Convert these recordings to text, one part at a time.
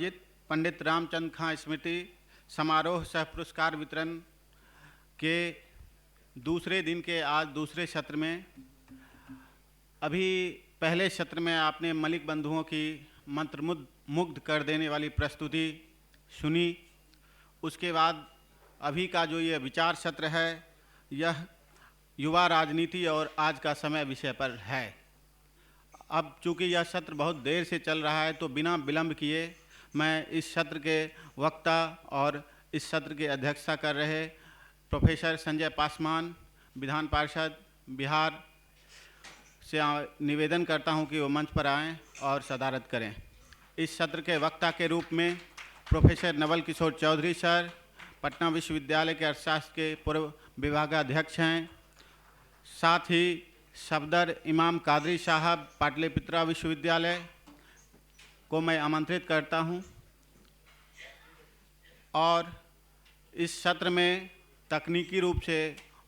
आयोजित पंडित रामचंद्र खां स्मृति समारोह सह पुरस्कार वितरण के दूसरे दिन के आज दूसरे सत्र में अभी पहले सत्र में आपने मलिक बंधुओं की मंत्रमुग्ध कर देने वाली प्रस्तुति सुनी। उसके बाद अभी का जो ये विचार सत्र है यह युवा राजनीति और आज का समय विषय पर है। अब चूँकि यह सत्र बहुत देर से चल रहा है तो बिना विलंब किए मैं इस सत्र के वक्ता और इस सत्र की अध्यक्षता कर रहे प्रोफेसर संजय पासवान विधान पार्षद बिहार से निवेदन करता हूं कि वो मंच पर आएं और सदारत करें। इस सत्र के वक्ता के रूप में प्रोफेसर नवल किशोर चौधरी सर पटना विश्वविद्यालय के अर्थशास्त्र के पूर्व विभागाध्यक्ष हैं। साथ ही सफदर इमाम कादरी साहब पाटलिपुत्रा विश्वविद्यालय को मैं आमंत्रित करता हूं। और इस सत्र में तकनीकी रूप से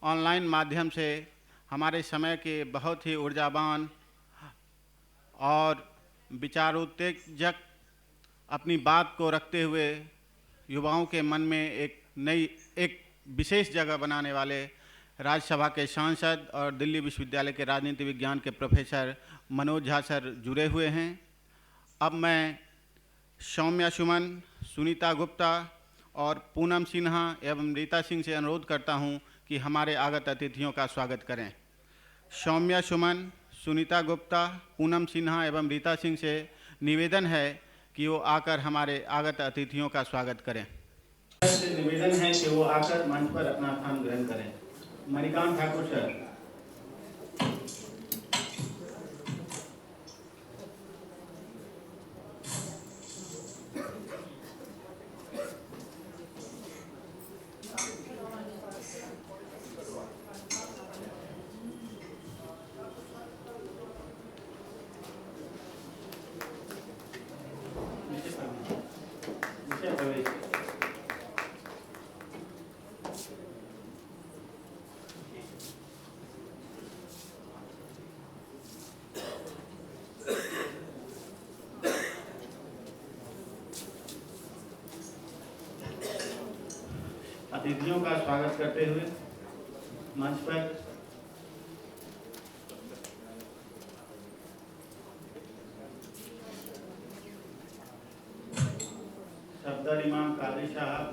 ऑनलाइन माध्यम से हमारे समय के बहुत ही ऊर्जावान और विचारोत्तेजक अपनी बात को रखते हुए युवाओं के मन में एक विशेष जगह बनाने वाले राज्यसभा के सांसद और दिल्ली विश्वविद्यालय के राजनीति विज्ञान के प्रोफेसर मनोज झा सर जुड़े हुए हैं। अब मैं सौम्या सुमन, सुनीता गुप्ता और पूनम सिन्हा एवं रीता सिंह से अनुरोध करता हूं कि हमारे आगत अतिथियों का स्वागत करें। सौम्या सुमन, सुनीता गुप्ता, पूनम सिन्हा एवं रीता सिंह से निवेदन है कि वो आकर हमारे आगत अतिथियों का स्वागत करें। निवेदन है कि वो आकर मंच पर अपना स्थान ग्रहण करें। मणिकांत ठाकुर सर। अतिथियों का स्वागत करते हुए मंच पर सफदर इमाम कादरी साहब,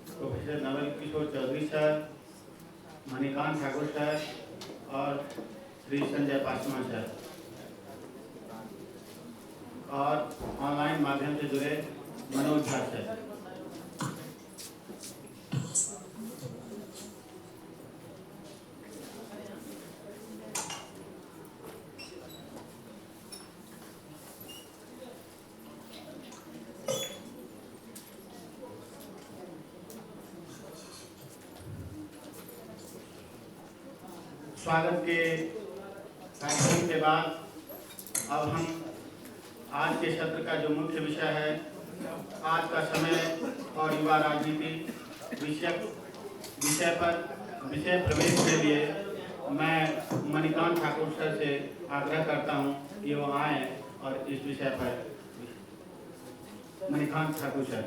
professor Naval Kishore Chaudhary sir, Manikant Thakur sir और श्री संजय पासवान सर और ऑनलाइन माध्यम से जुड़े मनोज झा सर। स्वागत के कार्यक्रम के बाद अब हम आज के सत्र का जो मुख्य विषय है आज का समय और युवा राजनीति विषय प्रवेश के लिए मैं मणिकांत ठाकुर सर से आग्रह करता हूं कि वो आए और इस विषय पर। मणिकांत ठाकुर सर।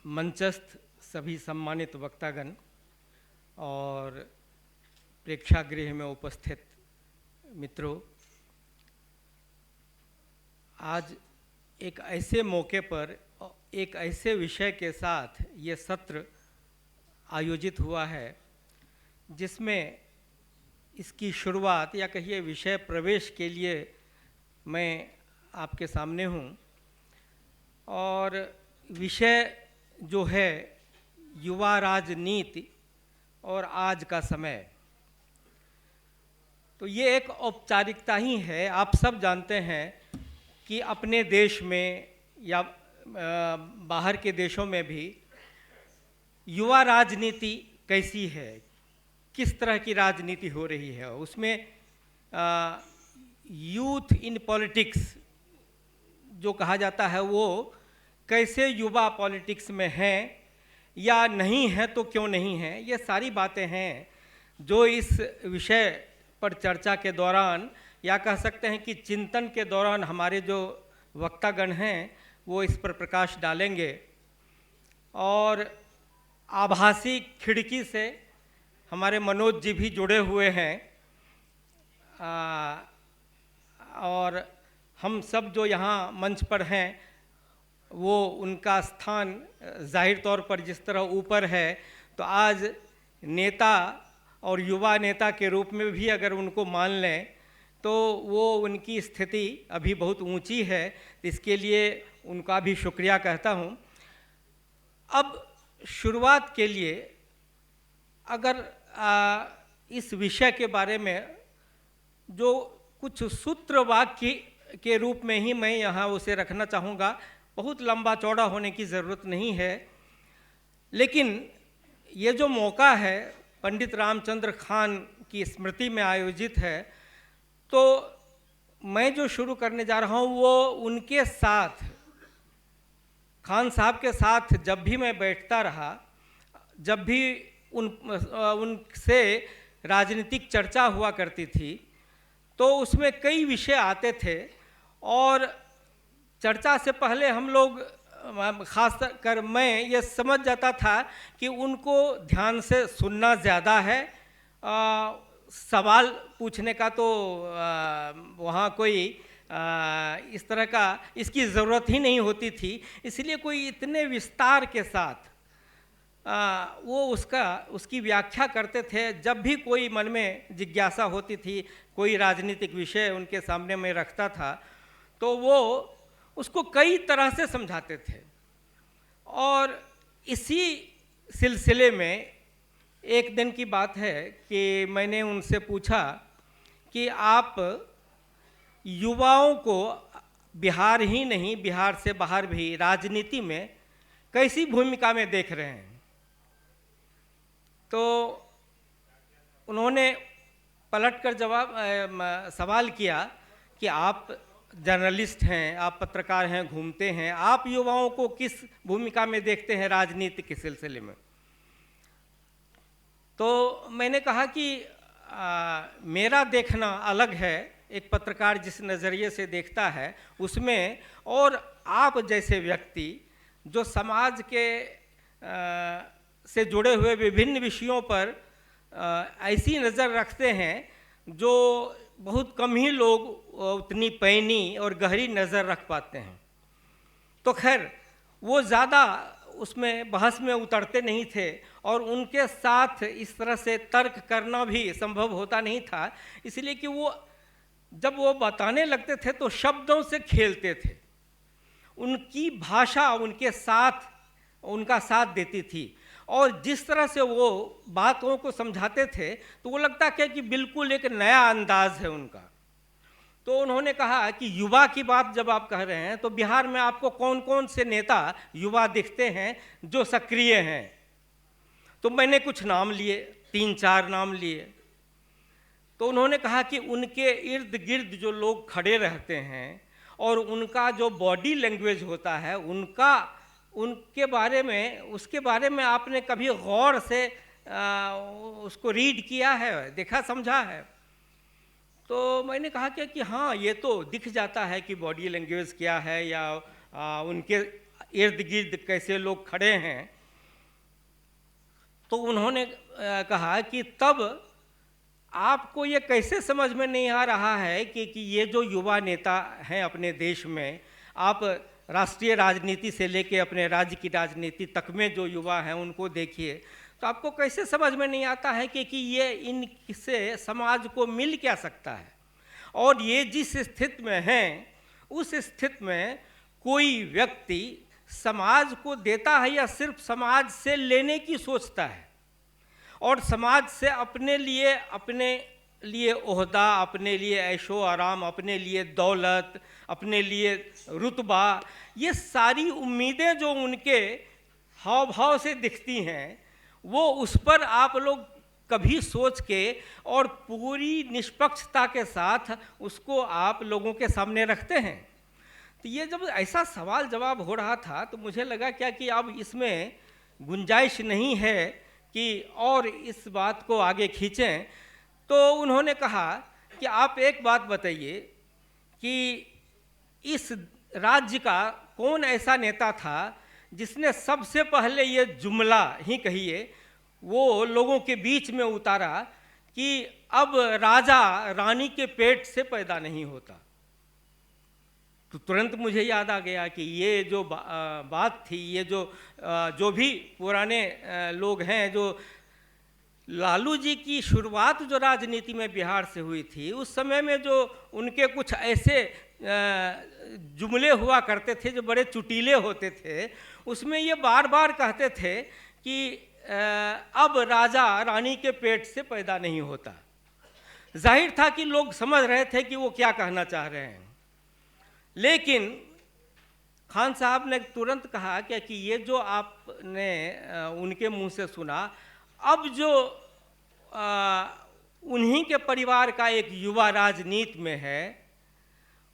मंचस्थ सभी सम्मानित वक्तागण और प्रेक्षागृह में उपस्थित मित्रों, आज एक ऐसे मौके पर एक ऐसे विषय के साथ ये सत्र आयोजित हुआ है जिसमें इसकी शुरुआत या कहिए विषय प्रवेश के लिए मैं आपके सामने हूँ। और विषय जो है युवा राजनीति और आज का समय, तो ये एक औपचारिकता ही है। आप सब जानते हैं कि अपने देश में या बाहर के देशों में भी युवा राजनीति कैसी है, किस तरह की राजनीति हो रही है, उसमें यूथ इन पॉलिटिक्स जो कहा जाता है वो कैसे युवा पॉलिटिक्स में हैं या नहीं है तो क्यों नहीं है, ये सारी बातें हैं जो इस विषय पर चर्चा के दौरान या कह सकते हैं कि चिंतन के दौरान हमारे जो वक्तागण हैं वो इस पर प्रकाश डालेंगे। और आभासी खिड़की से हमारे मनोज जी भी जुड़े हुए हैं और हम सब जो यहाँ मंच पर हैं वो उनका स्थान जाहिर तौर पर जिस तरह ऊपर है, तो आज नेता और युवा नेता के रूप में भी अगर उनको मान लें तो वो उनकी स्थिति अभी बहुत ऊंची है, इसके लिए उनका भी शुक्रिया कहता हूँ। अब शुरुआत के लिए अगर इस विषय के बारे में जो कुछ सूत्र वाक्य के रूप में ही मैं यहाँ उसे रखना चाहूँगा, बहुत लंबा चौड़ा होने की ज़रूरत नहीं है, लेकिन ये जो मौका है पंडित रामचंद्र खान की स्मृति में आयोजित है, तो मैं जो शुरू करने जा रहा हूँ वो उनके साथ, खान साहब के साथ जब भी मैं बैठता रहा, जब भी उनसे राजनीतिक चर्चा हुआ करती थी, तो उसमें कई विषय आते थे और चर्चा से पहले हम लोग, खास कर मैं ये समझ जाता था कि उनको ध्यान से सुनना ज़्यादा है, सवाल पूछने का तो वहाँ कोई इस तरह का इसकी ज़रूरत ही नहीं होती थी, इसलिए कोई इतने विस्तार के साथ वो उसकी व्याख्या करते थे। जब भी कोई मन में जिज्ञासा होती थी, कोई राजनीतिक विषय उनके सामने मैं रखता था, तो वो उसको कई तरह से समझाते थे। और इसी सिलसिले में एक दिन की बात है कि मैंने उनसे पूछा कि आप युवाओं को बिहार ही नहीं, बिहार से बाहर भी राजनीति में कैसी भूमिका में देख रहे हैं। तो उन्होंने पलटकर सवाल किया कि आप जर्नलिस्ट हैं, आप पत्रकार हैं, घूमते हैं, आप युवाओं को किस भूमिका में देखते हैं राजनीति के सिलसिले में। तो मैंने कहा कि मेरा देखना अलग है, एक पत्रकार जिस नज़रिए से देखता है उसमें, और आप जैसे व्यक्ति जो समाज के से जुड़े हुए विभिन्न विषयों पर ऐसी नज़र रखते हैं जो बहुत कम ही लोग उतनी पैनी और गहरी नज़र रख पाते हैं। तो खैर वो ज़्यादा उसमें बहस में उतरते नहीं थे और उनके साथ इस तरह से तर्क करना भी संभव होता नहीं था, इसलिए कि वो जब वो बताने लगते थे तो शब्दों से खेलते थे, उनकी भाषा उनका साथ देती थी, और जिस तरह से वो बातों को समझाते थे तो वो लगता है कि बिल्कुल एक नया अंदाज है उनका। तो उन्होंने कहा कि युवा की बात जब आप कह रहे हैं तो बिहार में आपको कौन कौन से नेता युवा दिखते हैं जो सक्रिय हैं। तो मैंने कुछ नाम लिए, 3-4 नाम लिए। तो उन्होंने कहा कि उनके इर्द गिर्द जो लोग खड़े रहते हैं और उनका जो बॉडी लैंग्वेज होता है उसके बारे में आपने कभी गौर से उसको रीड किया है, देखा समझा है। तो मैंने कहा कि हाँ, ये तो दिख जाता है कि बॉडी लैंग्वेज क्या है या उनके इर्द गिर्द कैसे लोग खड़े हैं। तो उन्होंने कहा कि तब आपको ये कैसे समझ में नहीं आ रहा है कि ये जो युवा नेता हैं अपने देश में, आप राष्ट्रीय राजनीति से लेके अपने राज्य की राजनीति तक में जो युवा हैं उनको देखिए, तो आपको कैसे समझ में नहीं आता है कि ये इनसे समाज को मिल क्या सकता है, और ये जिस स्थिति में हैं उस स्थिति में कोई व्यक्ति समाज को देता है या सिर्फ समाज से लेने की सोचता है और समाज से अपने लिए अपने लिए ओहदा, अपने लिए ऐशो आराम, अपने लिए दौलत, अपने लिए रुतबा, ये सारी उम्मीदें जो उनके हाव भाव से दिखती हैं, वो उस पर आप लोग कभी सोच के और पूरी निष्पक्षता के साथ उसको आप लोगों के सामने रखते हैं? तो ये जब ऐसा सवाल जवाब हो रहा था तो मुझे लगा क्या कि अब इसमें गुंजाइश नहीं है कि और इस बात को आगे खींचें। तो उन्होंने कहा कि आप एक बात बताइए कि इस राज्य का कौन ऐसा नेता था जिसने सबसे पहले ये जुमला ही कहिए वो लोगों के बीच में उतारा कि अब राजा रानी के पेट से पैदा नहीं होता। तो तुरंत मुझे याद आ गया कि ये जो बात थी, ये जो भी पुराने लोग हैं, जो लालू जी की शुरुआत जो राजनीति में बिहार से हुई थी, उस समय में जो उनके कुछ ऐसे जुमले हुआ करते थे जो बड़े चुटीले होते थे, उसमें ये बार बार कहते थे कि अब राजा रानी के पेट से पैदा नहीं होता। जाहिर था कि लोग समझ रहे थे कि वो क्या कहना चाह रहे हैं, लेकिन खान साहब ने तुरंत कहा कि ये जो आपने उनके मुंह से सुना, अब जो उन्हीं के परिवार का एक युवा राजनीति में है,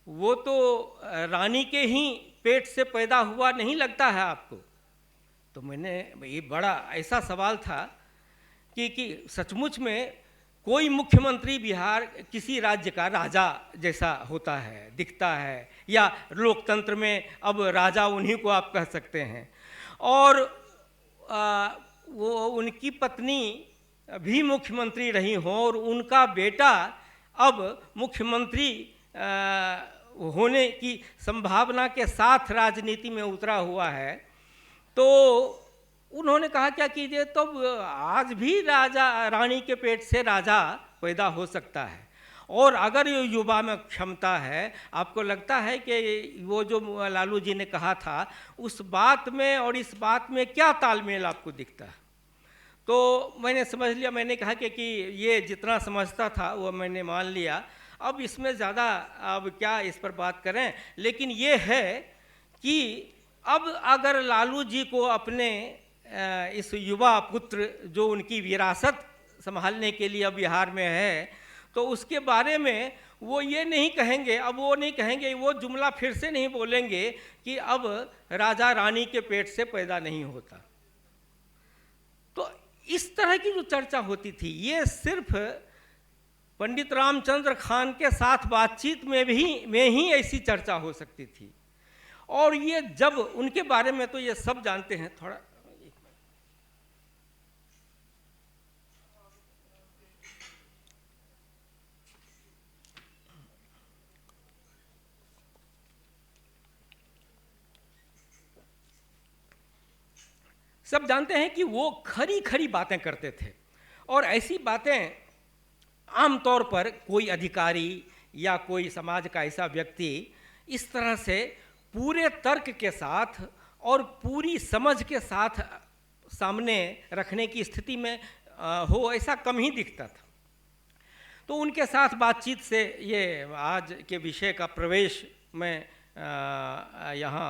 वो तो रानी के ही पेट से पैदा हुआ नहीं लगता है आपको? तो मैंने, ये बड़ा ऐसा सवाल था कि सचमुच में कोई मुख्यमंत्री बिहार किसी राज्य का राजा जैसा होता है, दिखता है, या लोकतंत्र में अब राजा उन्हीं को आप कह सकते हैं। और वो उनकी पत्नी भी मुख्यमंत्री रही हों और उनका बेटा अब मुख्यमंत्री होने की संभावना के साथ राजनीति में उतरा हुआ है, तो उन्होंने कहा क्या कीजिए, तो आज भी राजा रानी के पेट से राजा पैदा हो सकता है। और अगर ये युवा में क्षमता है, आपको लगता है कि वो जो लालू जी ने कहा था उस बात में और इस बात में क्या तालमेल आपको दिखता है? तो मैंने समझ लिया, मैंने कहा कि ये जितना समझता था वो मैंने मान लिया, अब इसमें ज़्यादा अब क्या इस पर बात करें। लेकिन ये है कि अब अगर लालू जी को अपने इस युवा पुत्र जो उनकी विरासत संभालने के लिए अब बिहार में है, तो उसके बारे में वो ये नहीं कहेंगे, अब वो नहीं कहेंगे, वो जुमला फिर से नहीं बोलेंगे कि अब राजा रानी के पेट से पैदा नहीं होता। तो इस तरह की जो चर्चा होती थी, ये सिर्फ पंडित रामचंद्र खान के साथ बातचीत में ही ऐसी चर्चा हो सकती थी। और ये जब उनके बारे में तो ये सब जानते हैं। थोड़ा सब जानते हैं कि वो खरी खरी बातें करते थे, और ऐसी बातें आमतौर पर कोई अधिकारी या कोई समाज का ऐसा व्यक्ति इस तरह से पूरे तर्क के साथ और पूरी समझ के साथ सामने रखने की स्थिति में हो, ऐसा कम ही दिखता था। तो उनके साथ बातचीत से ये आज के विषय का प्रवेश मैं यहाँ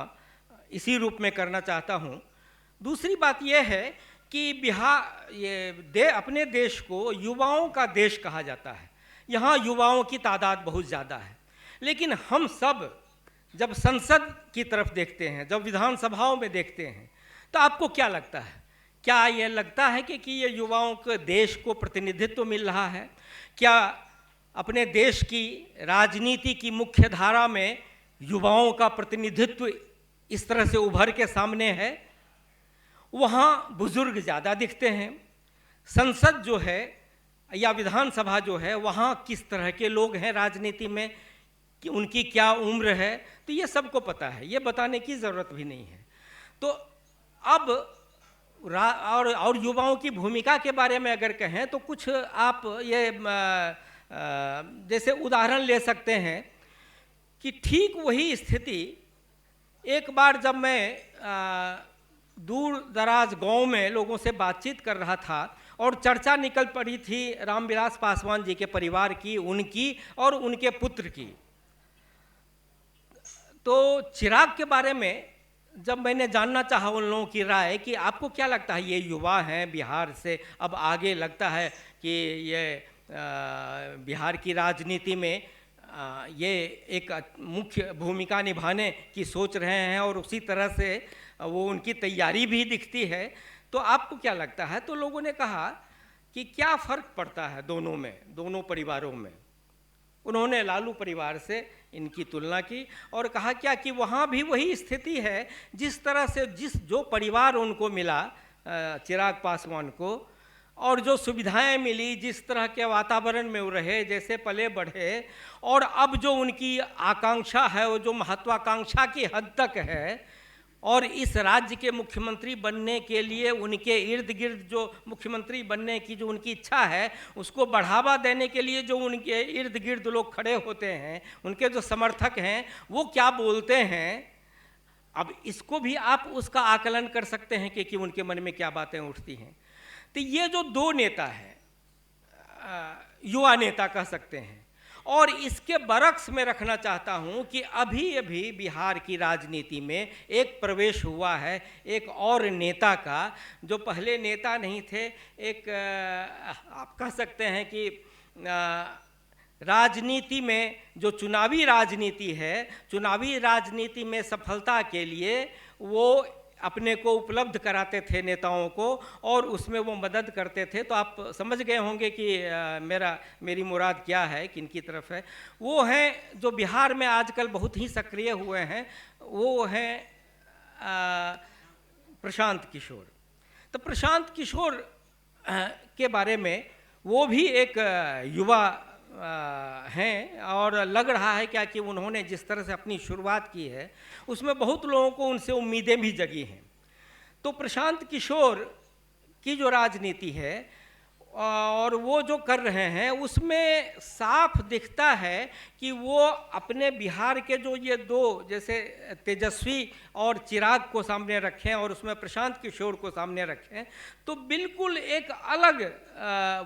इसी रूप में करना चाहता हूँ। दूसरी बात यह है कि बिहार अपने देश को युवाओं का देश कहा जाता है। यहाँ युवाओं की तादाद बहुत ज़्यादा है, लेकिन हम सब जब संसद की तरफ देखते हैं, जब विधानसभाओं में देखते हैं, तो आपको क्या लगता है? क्या ये लगता है कि ये युवाओं के देश को प्रतिनिधित्व मिल रहा है? क्या अपने देश की राजनीति की मुख्य धारा में युवाओं का प्रतिनिधित्व इस तरह से उभर के सामने है? वहाँ बुजुर्ग ज़्यादा दिखते हैं। संसद जो है या विधानसभा जो है, वहाँ किस तरह के लोग हैं राजनीति में, कि उनकी क्या उम्र है, तो ये सबको पता है, ये बताने की ज़रूरत भी नहीं है। तो अब और युवाओं की भूमिका के बारे में अगर कहें तो कुछ आप ये जैसे उदाहरण ले सकते हैं कि ठीक वही स्थिति एक बार जब मैं दूर दराज गांव में लोगों से बातचीत कर रहा था और चर्चा निकल पड़ी थी रामविलास पासवान जी के परिवार की, उनकी और उनके पुत्र की। तो चिराग के बारे में जब मैंने जानना चाहा उन लोगों की राय कि आपको क्या लगता है, ये युवा हैं बिहार से, अब आगे लगता है कि ये बिहार की राजनीति में ये एक मुख्य भूमिका निभाने की सोच रहे हैं और उसी तरह से वो उनकी तैयारी भी दिखती है, तो आपको क्या लगता है? तो लोगों ने कहा कि क्या फ़र्क पड़ता है दोनों में, दोनों परिवारों में। उन्होंने लालू परिवार से इनकी तुलना की और कहा क्या कि वहाँ भी वही स्थिति है जिस तरह से जो परिवार उनको मिला चिराग पासवान को, और जो सुविधाएं मिली, जिस तरह के वातावरण में वो रहे, जैसे पले बढ़े, और अब जो उनकी आकांक्षा है वो जो महत्वाकांक्षा की हद तक है, और इस राज्य के मुख्यमंत्री बनने के लिए उनके इर्द गिर्द जो मुख्यमंत्री बनने की जो उनकी इच्छा है उसको बढ़ावा देने के लिए जो उनके इर्द गिर्द लोग खड़े होते हैं, उनके जो समर्थक हैं, वो क्या बोलते हैं। अब इसको भी आप उसका आकलन कर सकते हैं कि उनके मन में क्या बातें उठती हैं। तो ये जो दो नेता हैं, युवा नेता कह सकते हैं, और इसके बरक्स में रखना चाहता हूं कि अभी अभी बिहार की राजनीति में एक प्रवेश हुआ है एक और नेता का, जो पहले नेता नहीं थे, एक आप कह सकते हैं कि राजनीति में जो चुनावी राजनीति है, चुनावी राजनीति में सफलता के लिए वो अपने को उपलब्ध कराते थे नेताओं को और उसमें वो मदद करते थे। तो आप समझ गए होंगे कि मेरी मुराद क्या है, किनकी तरफ है। वो हैं जो बिहार में आजकल बहुत ही सक्रिय हुए हैं, वो हैं प्रशांत किशोर। तो प्रशांत किशोर के बारे में, वो भी एक युवा हैं और लग रहा है क्या कि उन्होंने जिस तरह से अपनी शुरुआत की है उसमें बहुत लोगों को उनसे उम्मीदें भी जगी हैं। तो प्रशांत किशोर की जो राजनीति है और वो जो कर रहे हैं उसमें साफ दिखता है कि वो अपने बिहार के जो ये दो, जैसे तेजस्वी और चिराग को सामने रखें और उसमें प्रशांत किशोर को सामने रखें, तो बिल्कुल एक अलग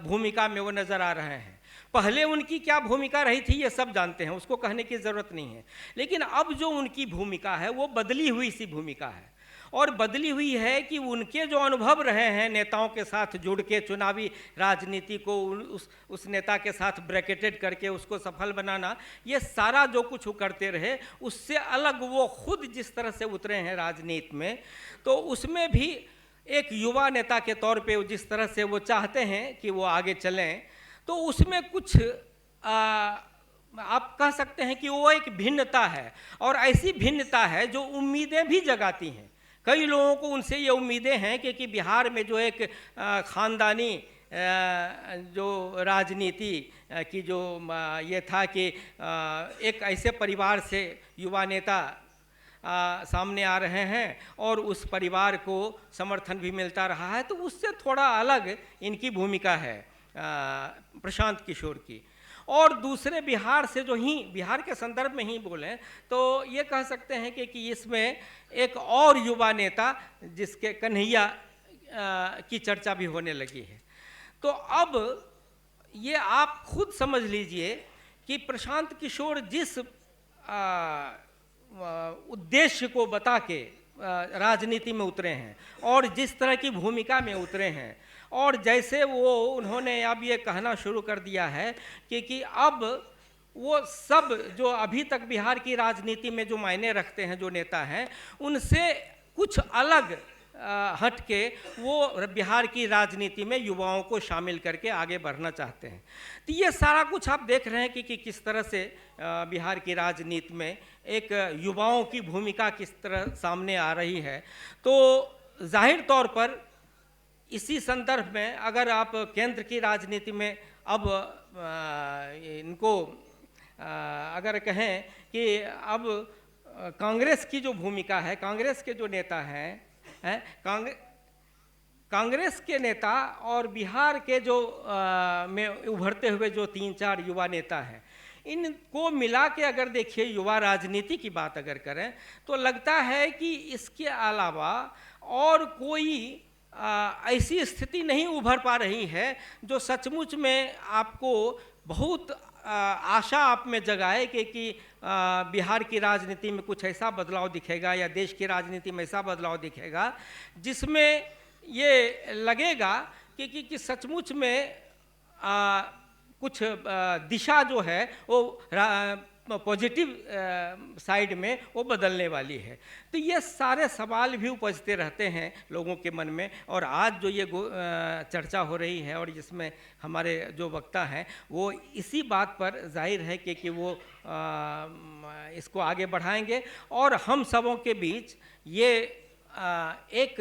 भूमिका में वो नज़र आ रहे हैं। पहले उनकी क्या भूमिका रही थी ये सब जानते हैं, उसको कहने की ज़रूरत नहीं है, लेकिन अब जो उनकी भूमिका है वो बदली हुई सी भूमिका है। और बदली हुई है कि उनके जो अनुभव रहे हैं नेताओं के साथ जुड़ के चुनावी राजनीति को उस नेता के साथ ब्रैकेटेड करके उसको सफल बनाना, ये सारा जो कुछ वो करते रहे उससे अलग वो खुद जिस तरह से उतरे हैं राजनीति में, तो उसमें भी एक युवा नेता के तौर पे जिस तरह से वो चाहते हैं कि वो आगे चलें, तो उसमें कुछ आप कह सकते हैं कि वो एक भिन्नता है, और ऐसी भिन्नता है जो उम्मीदें भी जगाती हैं। कई लोगों को उनसे ये उम्मीदें हैं कि बिहार में जो एक ख़ानदानी जो राजनीति की जो ये था कि एक ऐसे परिवार से युवा नेता सामने आ रहे हैं और उस परिवार को समर्थन भी मिलता रहा है, तो उससे थोड़ा अलग इनकी भूमिका है प्रशांत किशोर की। और दूसरे बिहार से जो ही बिहार के संदर्भ में ही बोलें तो ये कह सकते हैं कि इसमें एक और युवा नेता जिसके कन्हैया की चर्चा भी होने लगी है। तो अब ये आप खुद समझ लीजिए कि प्रशांत किशोर जिस उद्देश्य को बता के राजनीति में उतरे हैं और जिस तरह की भूमिका में उतरे हैं, और जैसे वो उन्होंने अब ये कहना शुरू कर दिया है कि अब वो सब जो अभी तक बिहार की राजनीति में जो मायने रखते हैं जो नेता हैं, उनसे कुछ अलग हट के वो बिहार की राजनीति में युवाओं को शामिल करके आगे बढ़ना चाहते हैं। तो ये सारा कुछ आप देख रहे हैं कि किस तरह से बिहार की राजनीति में एक युवाओं की भूमिका किस तरह सामने आ रही है। तो जाहिर तौर पर इसी संदर्भ में अगर आप केंद्र की राजनीति में अब इनको अगर कहें कि अब कांग्रेस की जो भूमिका है, कांग्रेस के जो नेता हैं, कांग्रेस के नेता और बिहार के जो में उभरते हुए जो 3-4 युवा नेता हैं, इनको मिला के अगर देखिए युवा राजनीति की बात अगर करें तो लगता है कि इसके अलावा और कोई ऐसी स्थिति नहीं उभर पा रही है जो सचमुच में आपको बहुत आशा आप में जगाए कि बिहार की राजनीति में कुछ ऐसा बदलाव दिखेगा या देश की राजनीति में ऐसा बदलाव दिखेगा जिसमें ये लगेगा कि सचमुच में कुछ दिशा जो है वो पॉजिटिव साइड में वो बदलने वाली है। तो ये सारे सवाल भी उपजते रहते हैं लोगों के मन में, और आज जो ये चर्चा हो रही है और जिसमें हमारे जो वक्ता हैं वो इसी बात पर जाहिर है कि वो इसको आगे बढ़ाएंगे और हम सबों के बीच ये एक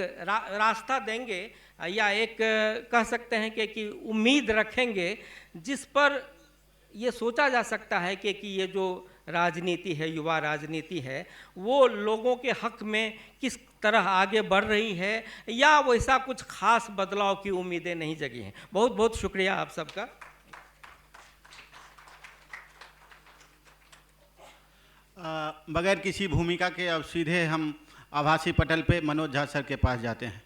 रास्ता देंगे या एक कह सकते हैं कि उम्मीद रखेंगे जिस पर ये सोचा जा सकता है कि ये जो राजनीति है, युवा राजनीति है, वो लोगों के हक में किस तरह आगे बढ़ रही है या वैसा कुछ खास बदलाव की उम्मीदें नहीं जगी हैं। बहुत बहुत शुक्रिया आप सबका। बगैर किसी भूमिका के अब सीधे हम आभासी पटल पे मनोज झा सर के पास जाते हैं।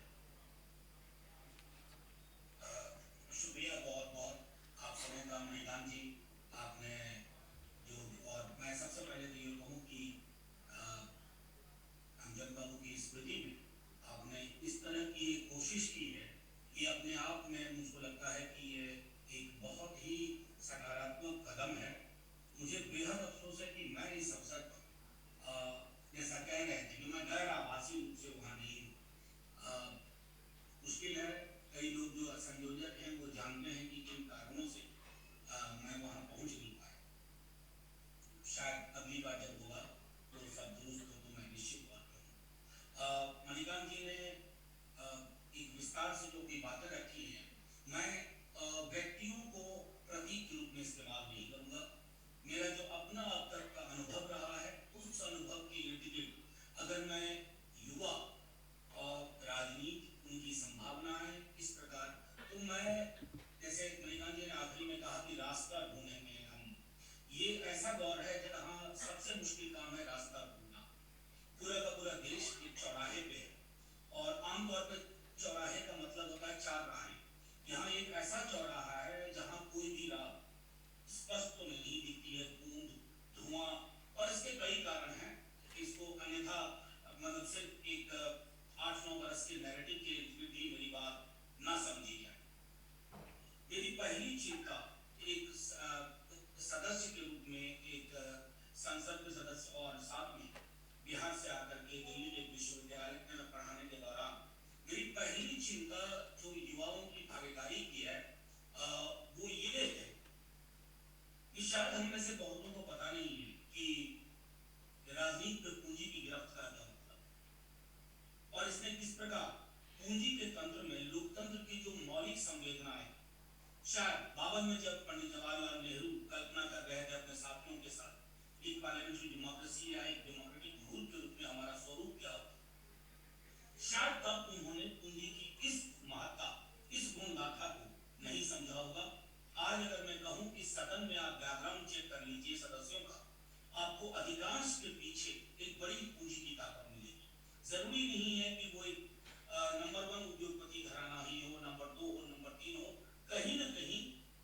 नंबर 2 हो, नंबर 3 हो, कहीं ना कहीं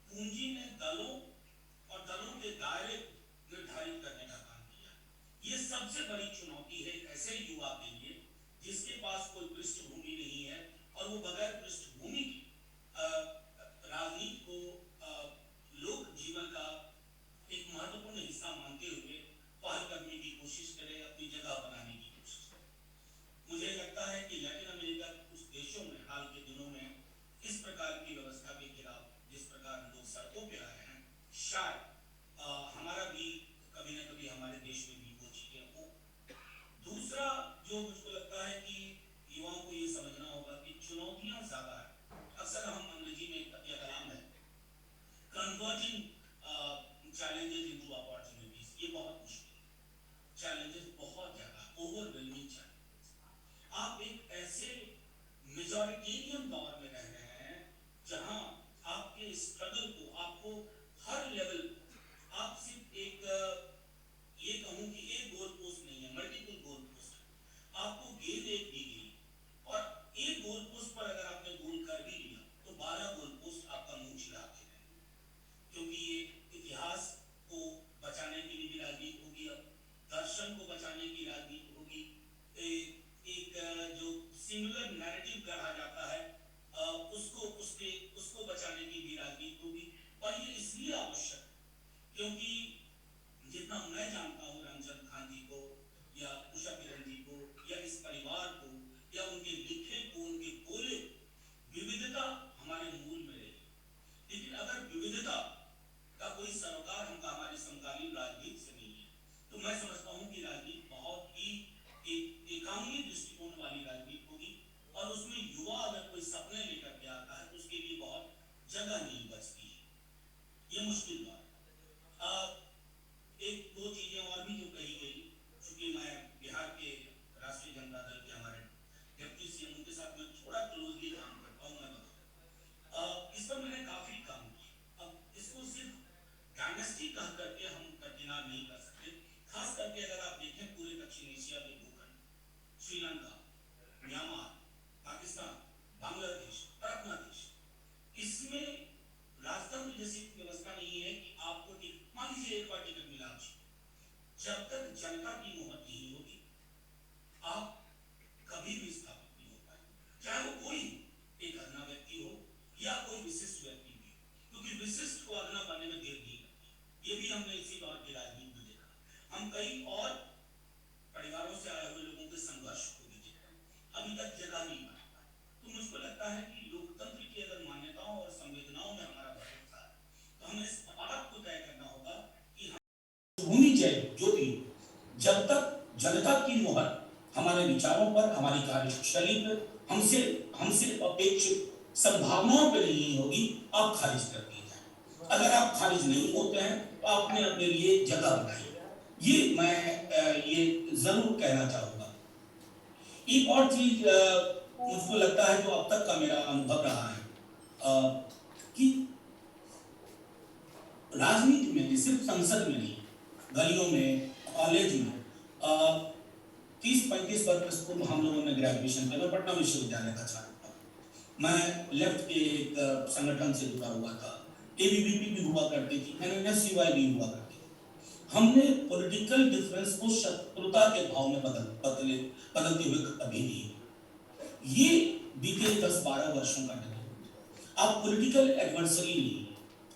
पूंजी ने कि अगर आप देखें पूरे दक्षिण एशिया के भूखंड, श्रीलंका, म्यांमार, पाकिस्तान, बांग्लादेश और अपना देश, इसमें राजतंत्र जैसी व्यवस्था नहीं है कि आपको मान लीजिए एक बार टिकट मिला आपको, जब तक जनता की मोहर नहीं होगी आप कभी भी स्थापित नहीं हो पाएंगे, चाहे वो कोई एक अदना व्यक्ति हो या कोई विशिष्ट व्यक्ति भी, क्योंकि विशिष्ट को अदना बनने में देर नहीं लगती। ये भी हमने इसी दौर की राजनीति में देखा। हम कई और परिवारों से आए हुए लोगों के संघर्ष को भी देखा, अभी तक जगह नहीं बना पाए। तो मुझको लगता है कि लोकतंत्र की अगर मान्यताओं और संवेदनाओं में हमारा भरोसा है तो हमें इस बात को तय करना होगा कि हम होनी चाहिए जो भी, जब तक जनता की मोहर हमारे विचारों पर, हमारी कार्यशैली पर, हमसे अपेक्षित संभावनाओं पर नहीं होगी, आप खारिज कर दिए जाए। अगर आप खारिज नहीं होते हैं तो आपने अपने लिए जगह बनाई, ये मैं ये जरूर कहना चाहूंगा। एक और चीज मुझको लगता है जो अब तक का मेरा अनुभव रहा है कि राजनीति में, सिर्फ संसद में नहीं, गलियों में, कॉलेज में 30-35 वर्ष पूर्व हम लोगों ने ग्रेजुएशन किया। मैं पटना विश्वविद्यालय का छात्र था, मैं लेफ्ट के एक संगठन से जुड़ा हुआ था, एबीवीपी भी हुआ करती थी, एनएसयूआई भी हुआ करती थी। हमने पॉलिटिकल डिफरेंस को शत्रुता के भाव में बदलते हुए कभी नहीं। ये बीते 10-12 वर्षों का डेवलपमेंट, आप पॉलिटिकल एडवर्सरी नहीं,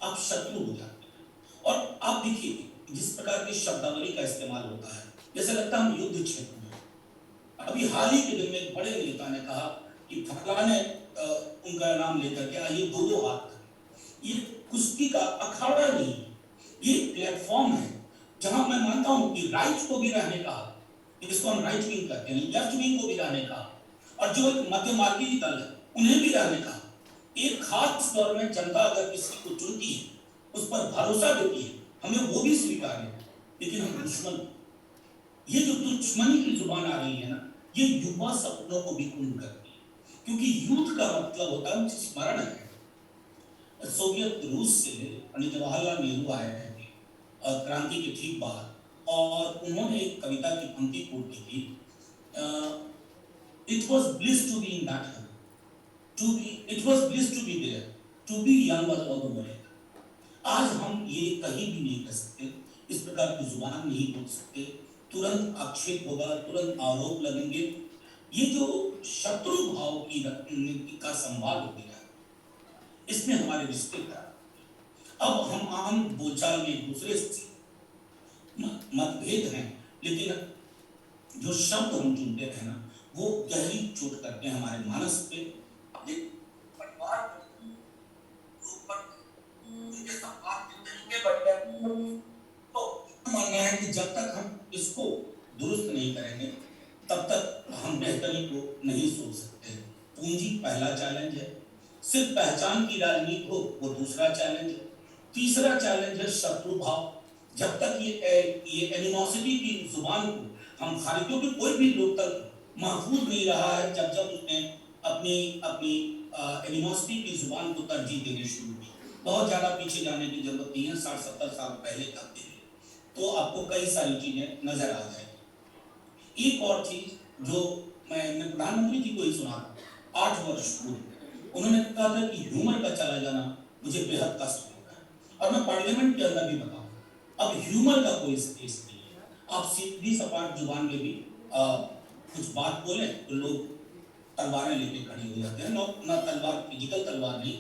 आप शत्रु हो जाते हैं। और आप देखिए जिस प्रकार की शब्दावली का इस्तेमाल होता है, जैसे लगता है हम युद्ध क्षेत्र में। अभी हाल ही के दिन में एक बड़े नेता ने कहा कि फलाने उनका नाम लेकर के आइए 2-2 हाथ करें। ये कुश्ती का अखाड़ा नहीं, ये प्लेटफॉर्म है जहां मैं मानता हूं कि राइट को भी रहने का, इसको हम राइट विंग कहते हैं, लेफ्ट विंग को भी रहने का, और जो एक मध्यमार्गी दल है उन्हें भी रहने का। एक खास दौर में जनता अगर किसी को चुनती है, उस पर भरोसा देती है, हमें वो भी स्वीकार है। लेकिन हम दुश्मन, ये जो दुश्मनी की जुबान आ रही है ना, ये युवा सपनों को भी कुंद करती है, क्योंकि यूथ का मतलब होता है स्मरण है। सोवियत रूस से पंडित जवाहरलाल नेहरू आए थे क्रांति के ठीक बाद, और उन्होंने एक कविता की पंक्ति कोट की थी, it was bliss to be in that hub, to be, it was bliss to be there, to be young was all the world. आज हम ये कहीं भी नहीं कर सकते, इस प्रकार की जुबान नहीं बोल सकते, तुरंत आक्षेप होगा, तुरंत आरोप लगेंगे। ये जो शत्रु भाव की का संवाद हो गया, इसमें हमारे रिश्ते का, अब हम आम बोलचाल में एक दूसरे से मतभेद हैं, लेकिन जो शब्द हम चुनते हैं ना, वो गहरी चोट करते हैं हमारे मानस पे। परिवार तो मानना है कि जब तक हम इसको दुरुस्त नहीं करेंगे, तब तक हम बेहतरी को नहीं सोच सकते। पूंजी पहला चैलेंज है, सिर्फ पहचान की राजनीति हो वो दूसरा चैलेंज है, तीसरा चैलेंज है शत्रु भाव। जब तक ये एनिमोसिटी की जुबान को हम खाली, क्योंकि कोई भी लोकतंत्र महफूज नहीं रहा है जब उसने अपनी अपनी एनिमोसिटी की जुबान को तरजीह देनी शुरू की। बहुत ज्यादा पीछे जाने की जरूरत नहीं है, 60-70 साल पहले तक दे तो आपको कई सारी चीजें नजर आ जाएगी। एक और चीज जो मैं प्रधानमंत्री जी को ही सुना, 8 वर्ष पूर्व उन्होंने कहा था कि ह्यूमर का चला जाना मुझे बेहद कष्ट होता है, और मैं पार्लियामेंट के अंदर भी बताऊं, अब ह्यूमर का कोई स्पेस नहीं है। आप सीधी सपाट जुबान में भी कुछ बात बोले तो लोग तलवारें लेके खड़े हो जाते हैं, ना तलवार फिजिकल तलवार नहीं,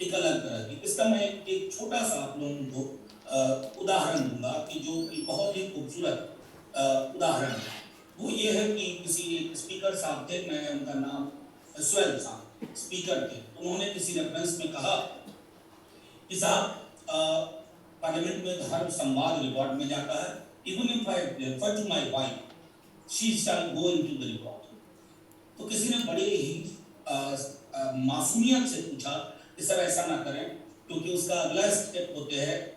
एक अलग तरह की। इसका मैं एक छोटा सा आप लोगों को उदाहरण दूंगा कि जो बहुत ही खूबसूरत उदाहरण है। वो ये है कि किसी एक स्पीकर साहब थे, मैं उनका नाम स्वेल साहब स्पीकर थे, उन्होंने किसी रेफरेंस में कहा कि साहब पार्लियामेंट में हर संवाद रिकॉर्ड में जाता है, even if I refer to my wife she shall go into the record. तो किसी ने बड़े ही मासूमियत से पूछा कि सर ऐसा ना करें, क्योंकि उसका अगला स्टेप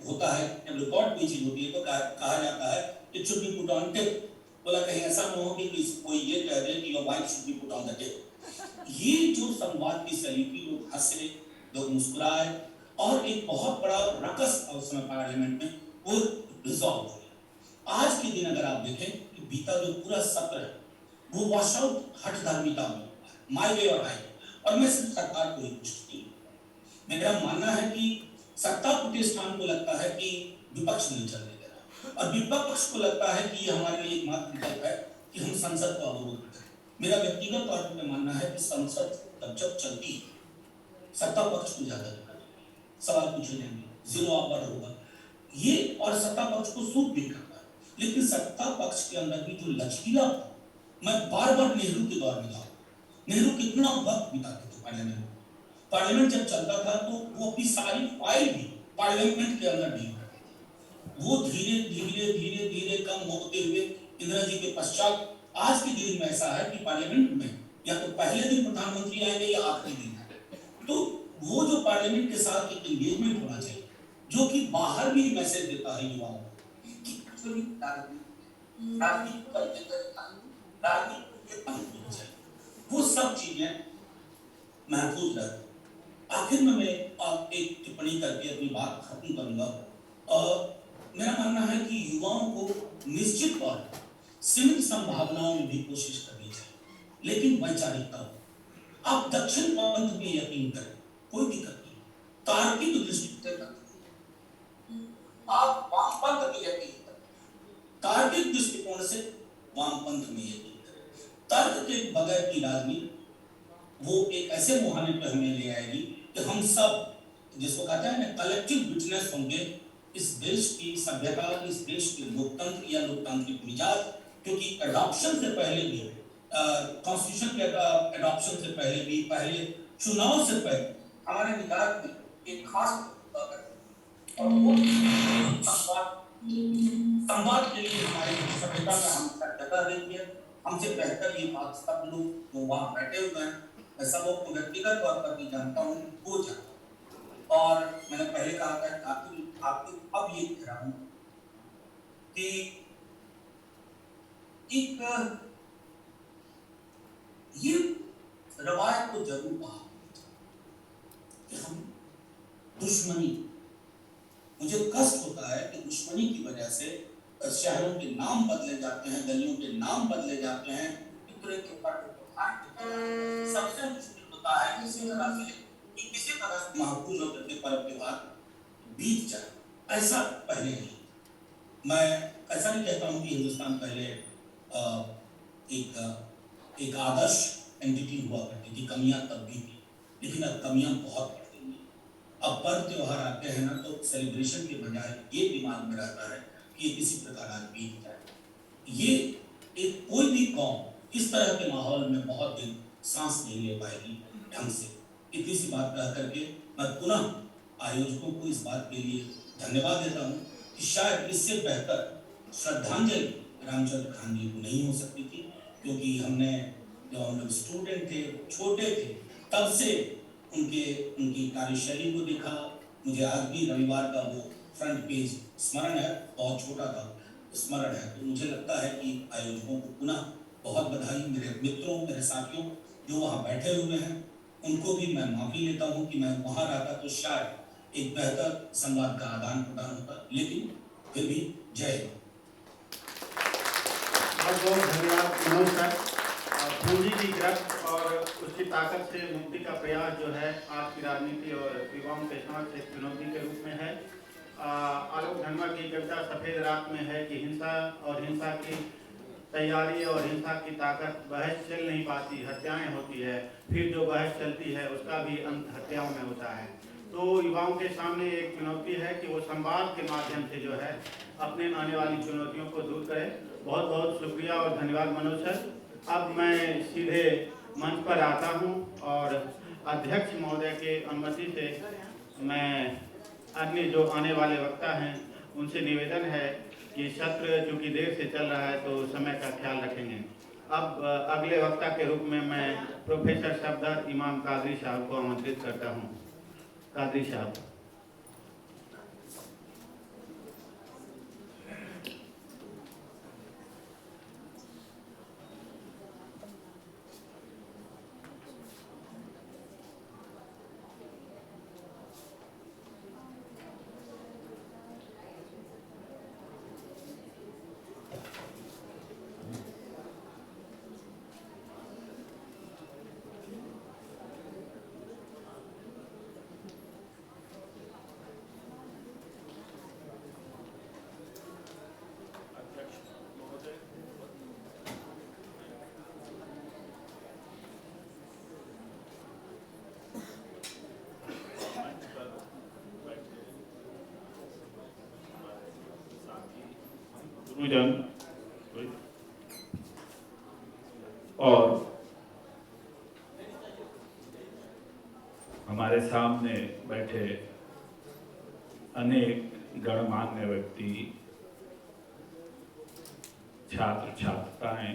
होता है जब रिकॉर्ड कोई चीज होती है तो कहा जाता है it should be put on tape. बोला कहीं ऐसा न हो कि कोई ये कह दे कि your wife should be put on the tape. ये जो संवाद की शैली थी, लोग हंसे, लोग मुस्कुराए, और एक बहुत बड़ा रकस उस समय पार्लियामेंट में वो रिजॉल्व हो गया। आज के दिन अगर आप देखें कि बीता जो पूरा सत्र है वो वॉश आउट हठधर्मिता में हुआ है, माय वे और हाई। और मैं सिर्फ सरकार को ही पूछती हूँ, मेरा मानना है कि सत्ता प्रतिष्ठान को लगता है कि विपक्ष नहीं चलने दे रहा, और विपक्ष को लगता है कि ये हमारे लिए एकमात्र विकल्प है कि हम संसद को अवरोध करें। मेरा व्यक्तिगत तौर पर मानना है कि संसद जब चलती है सत्ता पक्ष को ज्यादा सवाल पूछे जाएंगे, जीरो आवर होगा ये, और सत्ता पक्ष को सूट भी करता है। लेकिन सत्ता पक्ष के अंदर भी जो लचीला, मैं बार बार नेहरू के दौर में जाऊँ, नेहरू कितना वक्त बिताते थे पार्लियामेंट। पार्लियामेंट जब चलता था तो वो अपनी सारी फाइल भी पार्लियामेंट के अंदर डील करते थे। वो धीरे धीरे धीरे धीरे कम होते हुए इंदिरा जी के पश्चात आज के दिन में ऐसा है कि पार्लियामेंट में या तो पहले दिन प्रधानमंत्री आएंगे या आखिरी दिन आएंगे। तो वो जो पार्लियामेंट के साथ एक एंगेजमेंट होना चाहिए, जो कि बाहर भी मैसेज देता है युवाओं को कि वो सब चीजें महफूज रहे। आखिर में मैं आप एक टिप्पणी करके अपनी बात खत्म करूंगा। मेरा मानना है कि युवाओं को निश्चित तौर पर सीमित संभावनाओं में भी कोशिश करनी चाहिए, लेकिन वैचारिकता हो। आप दक्षिण पंथ में यकीन करें, कोई दिक्कत नहीं, तार्किक दृष्टि से आप वामपंथ में यकीन करें, तार्किक दृष्टिकोण से वामपंथ में यकीन करें। तर्क के बगैर की राजनीति वो एक ऐसे मुहाने पे हमें ले आएगी कि हम सब, जिसको कहते हैं ना कलेक्टिव विटनेस, होंगे इस देश की सभ्यता, इस देश के लोकतंत्र या लोकतांत्रिक मिजाज। क्योंकि एडॉप्शन से पहले भी, कॉन्स्टिट्यूशन के एडॉप्शन से पहले भी, पहले चुनाव से पहले हमारे मिजाज में एक खास और वो संवाद के लिए हमारी सभ्यता में हम सभ्यता देती है। हमसे बेहतर ये बात सब लोग जो वहाँ बैठे हुए हैं, मैं सब लोग को व्यक्तिगत तौर पर भी जानता हूँ, वो जानता। और मैंने पहले कहा था आपको अब ये कह रहा हूँ कि एक ये रवायत को जरूर कहा कि हम दुश्मनी, मुझे कष्ट होता है कि दुश्मनी की वजह से शहरों के नाम बदले जाते हैं, गलियों के नाम बदले जाते हैं, पितरों के ऊपर सबसे मुश्किल होता है किसी तरह से महफूज होकर के पर्व त्योहार बीत जाए। ऐसा पहले नहीं, मैं ऐसा नहीं कहता हूँ कि हिंदुस्तान पहले एक आदर्श एंटिटी हुआ करती थी, कमियां तब भी थी, लेकिन अब कमियां बहुत बढ़ गई हैं। अब पर्व त्योहार आते हैं ना तो सेलिब्रेशन के बजाय ये दिमाग में रहता है कि ये किसी प्रकार आज बीत जाए। ये एक कोई भी कौम इस तरह के माहौल में बहुत दिन सांस नहीं ले पाएगी ढंग से। इतनी सी बात कह करके मैं पुनः आयोजकों को इस बात के लिए धन्यवाद देता हूँ कि शायद इससे बेहतर श्रद्धांजलि रामचंद्र खान जी को नहीं हो सकती थी, क्योंकि हमने जब हम लोग स्टूडेंट थे, छोटे थे, तब से उनकी कार्यशैली को देखा। मुझे आज भी रविवार का वो फ्रंट पेज स्मरण है, बहुत छोटा था स्मरण है। तो मुझे लगता है कि आयोजकों को पुनः बहुत बधाई, मेरे मित्रों, मेरे साथियों जो वहाँ बैठे हुए हैं उनको भी मैं माफी लेता हूँ कि मैं वहाँ रहता तो शायद एक बेहतर संवाद का आदान प्रदान होता, लेकिन फिर भी जय हिंद। बहुत बहुत धन्यवाद मनोज सर। पूंजी की गिरफ्त और उसकी ताकत से मुक्ति का प्रयास जो है आज की राजनीति और युवाओं के समक्ष एक चुनौती के रूप में है। आलोक धनवा की कविता सफ़ेद रात में है कि हिंसा और हिंसा की तैयारी और हिंसा की ताकत बहस चल नहीं पाती, हत्याएं होती है, फिर जो बहस चलती है उसका भी अंत हत्याओं में होता है। तो युवाओं के सामने एक चुनौती है कि वो संवाद के माध्यम से जो है अपने आने वाली चुनौतियों को दूर करें। बहुत बहुत शुक्रिया और धन्यवाद मनोज सर। अब मैं सीधे मंच पर आता हूं और अध्यक्ष महोदय के अनुमति से मैं अन्य जो आने वाले वक्ता हैं उनसे निवेदन है कि सत्र चूँकि देर से चल रहा है तो समय का ख्याल रखेंगे। अब अगले वक्ता के रूप में मैं प्रोफेसर सफदर इमाम कादरी साहब को आमंत्रित करता हूँ। कादरी साहब। पूजन और हमारे सामने बैठे अनेक गणमान्य व्यक्ति, छात्र छात्राएं,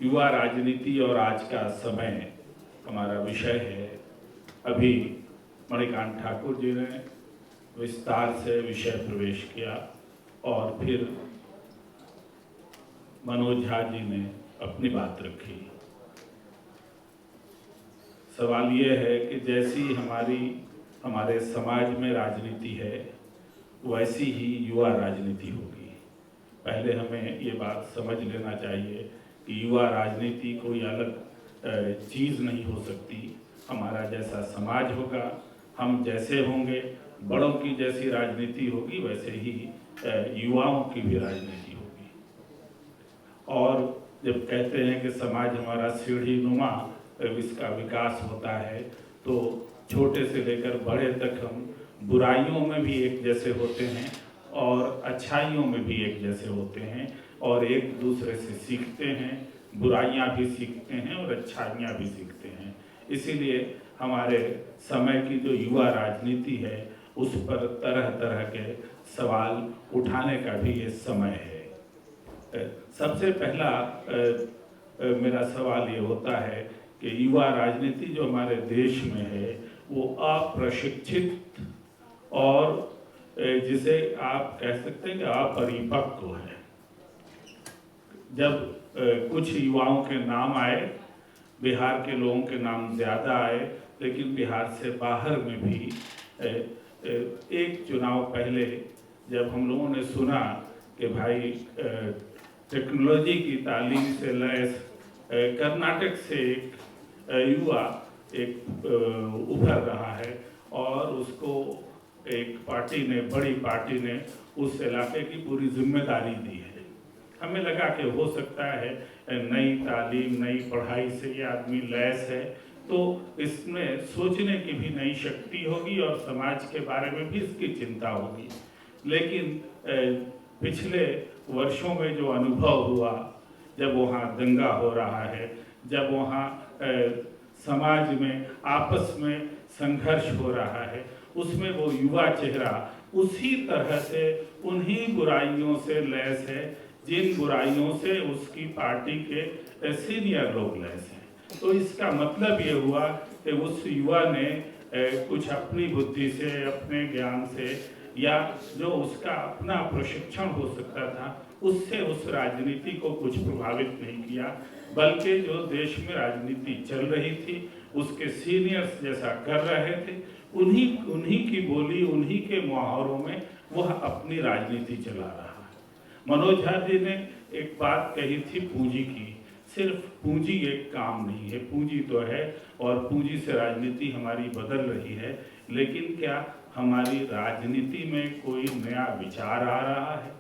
युवा राजनीति और आज का समय हमारा विषय है। अभी मणिकांत ठाकुर जी ने विस्तार से विषय प्रवेश किया और फिर मनोज झा जी ने अपनी बात रखी। सवाल ये है कि जैसी हमारे समाज में राजनीति है वैसी ही युवा राजनीति होगी। पहले हमें ये बात समझ लेना चाहिए कि युवा राजनीति कोई अलग चीज़ नहीं हो सकती। हमारा जैसा समाज होगा, हम जैसे होंगे, बड़ों की जैसी राजनीति होगी वैसे ही युवाओं की भी राजनीति होगी। और जब कहते हैं कि समाज हमारा सीढ़ी नुमा इसका विकास होता है, तो छोटे से लेकर बड़े तक हम बुराइयों में भी एक जैसे होते हैं और अच्छाइयों में भी एक जैसे होते हैं और एक दूसरे से सीखते हैं, बुराइयां भी सीखते हैं और अच्छाइयां भी सीखते हैं। इसीलिए हमारे समय की जो युवा राजनीति है उस पर तरह तरह के सवाल उठाने का भी ये समय है। सबसे पहला मेरा सवाल ये होता है कि युवा राजनीति जो हमारे देश में है वो अप्रशिक्षित और जिसे आप कह सकते हैं कि अपरिपक्व है। जब कुछ युवाओं के नाम आए, बिहार के लोगों के नाम ज़्यादा आए, लेकिन बिहार से बाहर में भी एक चुनाव पहले जब हम लोगों ने सुना कि भाई टेक्नोलॉजी की तालीम से लैस कर्नाटक से एक युवा उभर रहा है और उसको एक बड़ी पार्टी ने उस इलाके की पूरी जिम्मेदारी दी है। हमें लगा कि हो सकता है नई तालीम, नई पढ़ाई से ये आदमी लैस है, तो इसमें सोचने की भी नई शक्ति होगी और समाज के बारे में भी इसकी चिंता होगी। लेकिन पिछले वर्षों में जो अनुभव हुआ, जब वहाँ दंगा हो रहा है, जब वहाँ समाज में आपस में संघर्ष हो रहा है, उसमें वो युवा चेहरा उसी तरह से उन्हीं बुराइयों से लैस है जिन बुराइयों से उसकी पार्टी के सीनियर लोग लैस हैं। तो इसका मतलब ये हुआ कि उस युवा ने कुछ अपनी बुद्धि से, अपने ज्ञान से, या जो उसका अपना प्रशिक्षण हो सकता था उससे उस राजनीति को कुछ प्रभावित नहीं किया, बल्कि जो देश में राजनीति चल रही थी उसके सीनियर्स जैसा कर रहे थे उन्हीं की बोली, उन्हीं के मुहावरों में वह अपनी राजनीति चला रहा है। मनोज झा जी ने एक बात कही थी पूंजी की। सिर्फ पूंजी एक काम नहीं है, पूंजी तो है और पूंजी से राजनीति हमारी बदल रही है, लेकिन क्या हमारी राजनीति में कोई नया विचार आ रहा है,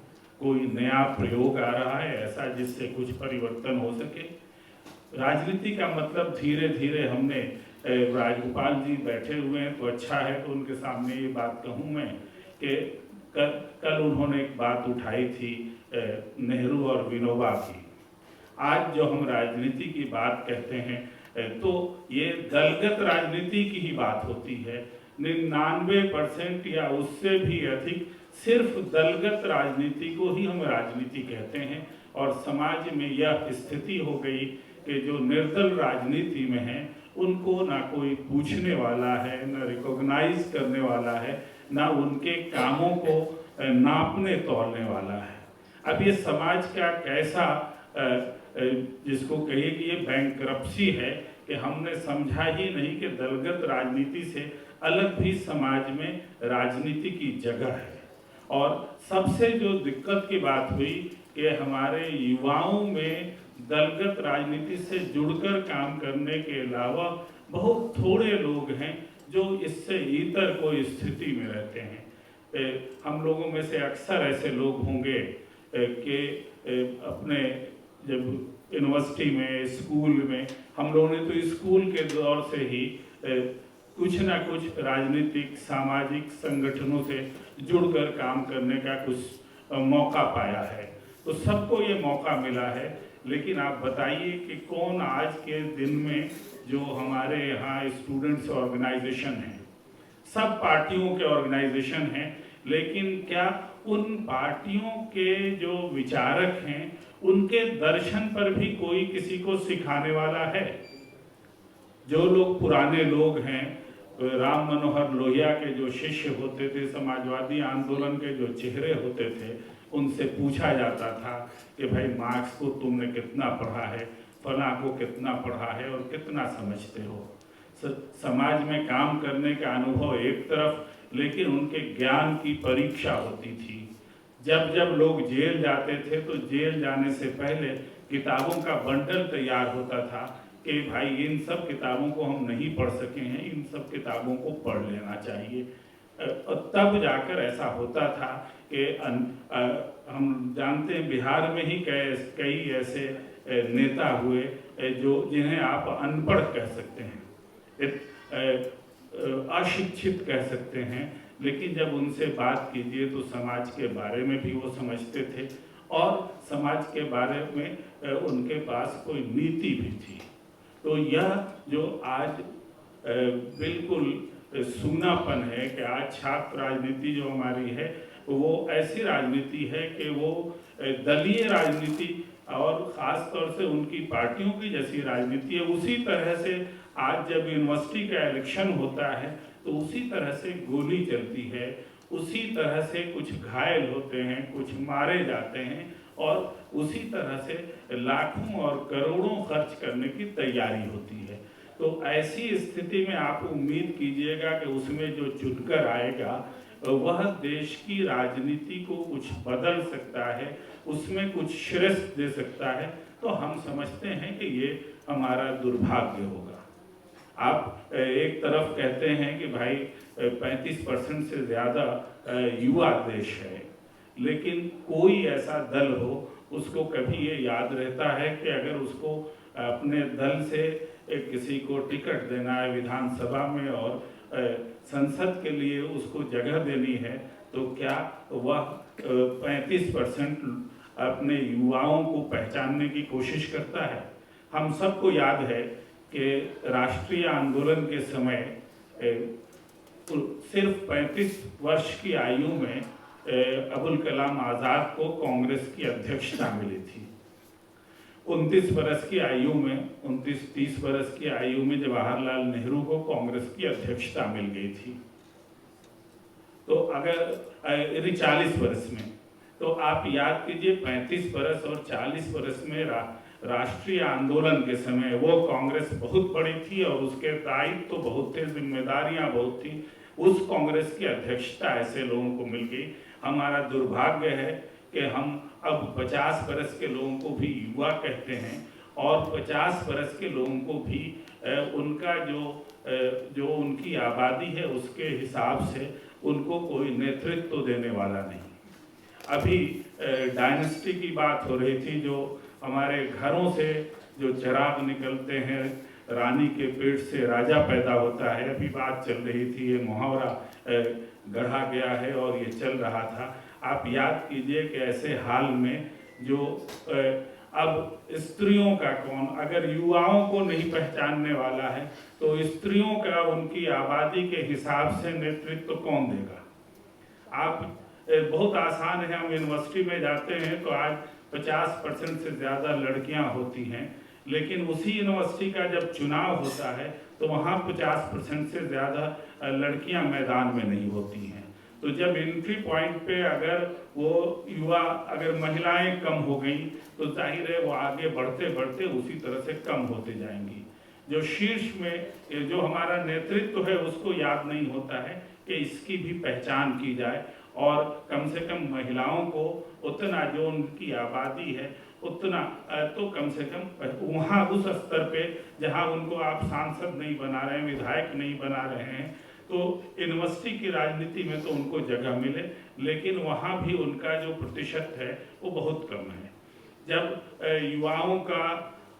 कोई नया प्रयोग आ रहा है ऐसा जिससे कुछ परिवर्तन हो सके? राजनीति का मतलब धीरे धीरे हमने, राजगोपाल जी बैठे हुए हैं तो अच्छा है तो उनके सामने ये बात कहूँ मैं कि कल उन्होंने एक बात उठाई थी नेहरू और विनोबा की। आज जो हम राजनीति की बात कहते हैं तो ये दलगत राजनीति की ही बात होती है। 99% या उससे भी अधिक सिर्फ दलगत राजनीति को ही हम राजनीति कहते हैं और समाज में यह स्थिति हो गई कि जो निर्दल राजनीति में है उनको ना कोई पूछने वाला है, ना रिकॉग्नाइज करने वाला है, ना उनके कामों को नापने तौलने वाला है। अब ये समाज का कैसा, जिसको कहिए कि ये बैंकरप्सी है कि हमने समझा ही नहीं कि दलगत राजनीति से अलग भी समाज में राजनीति की जगह है। और सबसे जो दिक्कत की बात हुई कि हमारे युवाओं में दलगत राजनीति से जुड़कर काम करने के अलावा बहुत थोड़े लोग हैं जो इससे इतर कोई स्थिति में रहते हैं। हम लोगों में से अक्सर ऐसे लोग होंगे कि अपने जब यूनिवर्सिटी में, स्कूल में, हम लोगों ने तो स्कूल के दौर से ही कुछ ना कुछ राजनीतिक सामाजिक संगठनों से जुड़कर काम करने का कुछ मौका पाया है। तो सबको ये मौका मिला है, लेकिन आप बताइए कि कौन आज के दिन में जो हमारे यहाँ स्टूडेंट्स ऑर्गेनाइजेशन हैं, सब पार्टियों के ऑर्गेनाइजेशन हैं, लेकिन क्या उन पार्टियों के जो विचारक हैं उनके दर्शन पर भी कोई किसी को सिखाने वाला है? जो लोग पुराने लोग हैं, राम मनोहर लोहिया के जो शिष्य होते थे, समाजवादी आंदोलन के जो चेहरे होते थे, उनसे पूछा जाता था कि भाई मार्क्स को तुमने कितना पढ़ा है, फलां को कितना पढ़ा है और कितना समझते हो। समाज में काम करने का अनुभव एक तरफ, लेकिन उनके ज्ञान की परीक्षा होती थी। जब जब लोग जेल जाते थे तो जेल जाने से पहले किताबों का बंडल तैयार होता था कि भाई इन सब किताबों को हम नहीं पढ़ सके हैं, इन सब किताबों को पढ़ लेना चाहिए। तब जाकर ऐसा होता था कि हम जानते हैं बिहार में ही कई ऐसे नेता हुए जो जिन्हें आप अनपढ़ कह सकते हैं, अशिक्षित कह सकते हैं, लेकिन जब उनसे बात कीजिए तो समाज के बारे में भी वो समझते थे और समाज के बारे में उनके पास कोई नीति भी थी। तो यह जो आज बिल्कुल सूनापन है कि आज छात्र राजनीति जो हमारी है वो ऐसी राजनीति है कि वो दलीय राजनीति और ख़ास तौर से उनकी पार्टियों की जैसी राजनीति है। उसी तरह से आज जब यूनिवर्सिटी का इलेक्शन होता है तो उसी तरह से गोली चलती है, उसी तरह से कुछ घायल होते हैं, कुछ मारे जाते हैं और उसी तरह से लाखों और करोड़ों खर्च करने की तैयारी होती है। तो ऐसी स्थिति में आप उम्मीद कीजिएगा कि उसमें जो चुनकर आएगा वह देश की राजनीति को कुछ बदल सकता है, उसमें कुछ श्रेष्ठ दे सकता है। तो हम समझते हैं कि ये हमारा दुर्भाग्य होगा। आप एक तरफ कहते हैं कि भाई 35% से ज़्यादा युवा देश है, लेकिन कोई ऐसा दल हो उसको कभी ये याद रहता है कि अगर उसको अपने दल से किसी को टिकट देना है विधानसभा में और संसद के लिए उसको जगह देनी है तो क्या वह 35% अपने युवाओं को पहचानने की कोशिश करता है? हम सबको याद है कि राष्ट्रीय आंदोलन के समय सिर्फ 35 वर्ष की आयु में अबुल कलाम आज़ाद को कांग्रेस की अध्यक्षता मिली थी। 29 बरस की आयु में 29-30 बरस की आयु में जवाहरलाल नेहरू को कांग्रेस की अध्यक्षता मिल गई थी। तो अगर 40 बरस में, तो आप याद कीजिए 35 बरस और 40 बरस में राष्ट्रीय आंदोलन के समय वो कांग्रेस बहुत बड़ी थी और उसके दायित्व तो बहुत थे, जिम्मेदारियां बहुत थी। उस कांग्रेस की अध्यक्षता ऐसे लोगों को मिल गई। हमारा दुर्भाग्य है कि हम अब 50 बरस के लोगों को भी युवा कहते हैं और 50 बरस के लोगों को भी उनका जो उनकी आबादी है उसके हिसाब से उनको कोई नेतृत्व देने वाला नहीं। अभी डायनेस्टी की बात हो रही थी, जो हमारे घरों से जो चिराग निकलते हैं, रानी के पेट से राजा पैदा होता है, अभी बात चल रही थी, ये मुहावरा गढ़ा गया है और ये चल रहा था। आप याद कीजिए कि ऐसे हाल में जो अब स्त्रियों का कौन, अगर युवाओं को नहीं पहचानने वाला है तो स्त्रियों का उनकी आबादी के हिसाब से नेतृत्व कौन देगा? आप बहुत आसान है, हम यूनिवर्सिटी में जाते हैं तो आज 50% से ज़्यादा लड़कियां होती हैं, लेकिन उसी यूनिवर्सिटी का जब चुनाव होता है तो वहाँ 50% से ज़्यादा लड़कियां मैदान में नहीं होती हैं। तो जब एंट्री पॉइंट पे अगर वो युवा, अगर महिलाएं कम हो गई तो जाहिर है वो आगे बढ़ते बढ़ते उसी तरह से कम होते जाएंगी। जो शीर्ष में जो हमारा नेतृत्व है उसको याद नहीं होता है कि इसकी भी पहचान की जाए और कम से कम महिलाओं को उतना, जो उनकी आबादी है उतना, तो कम से कम वहाँ उस स्तर पे जहाँ उनको आप सांसद नहीं बना रहे हैं, विधायक नहीं बना रहे हैं, तो यूनिवर्सिटी की राजनीति में तो उनको जगह मिले, लेकिन वहाँ भी उनका जो प्रतिशत है वो बहुत कम है। जब युवाओं का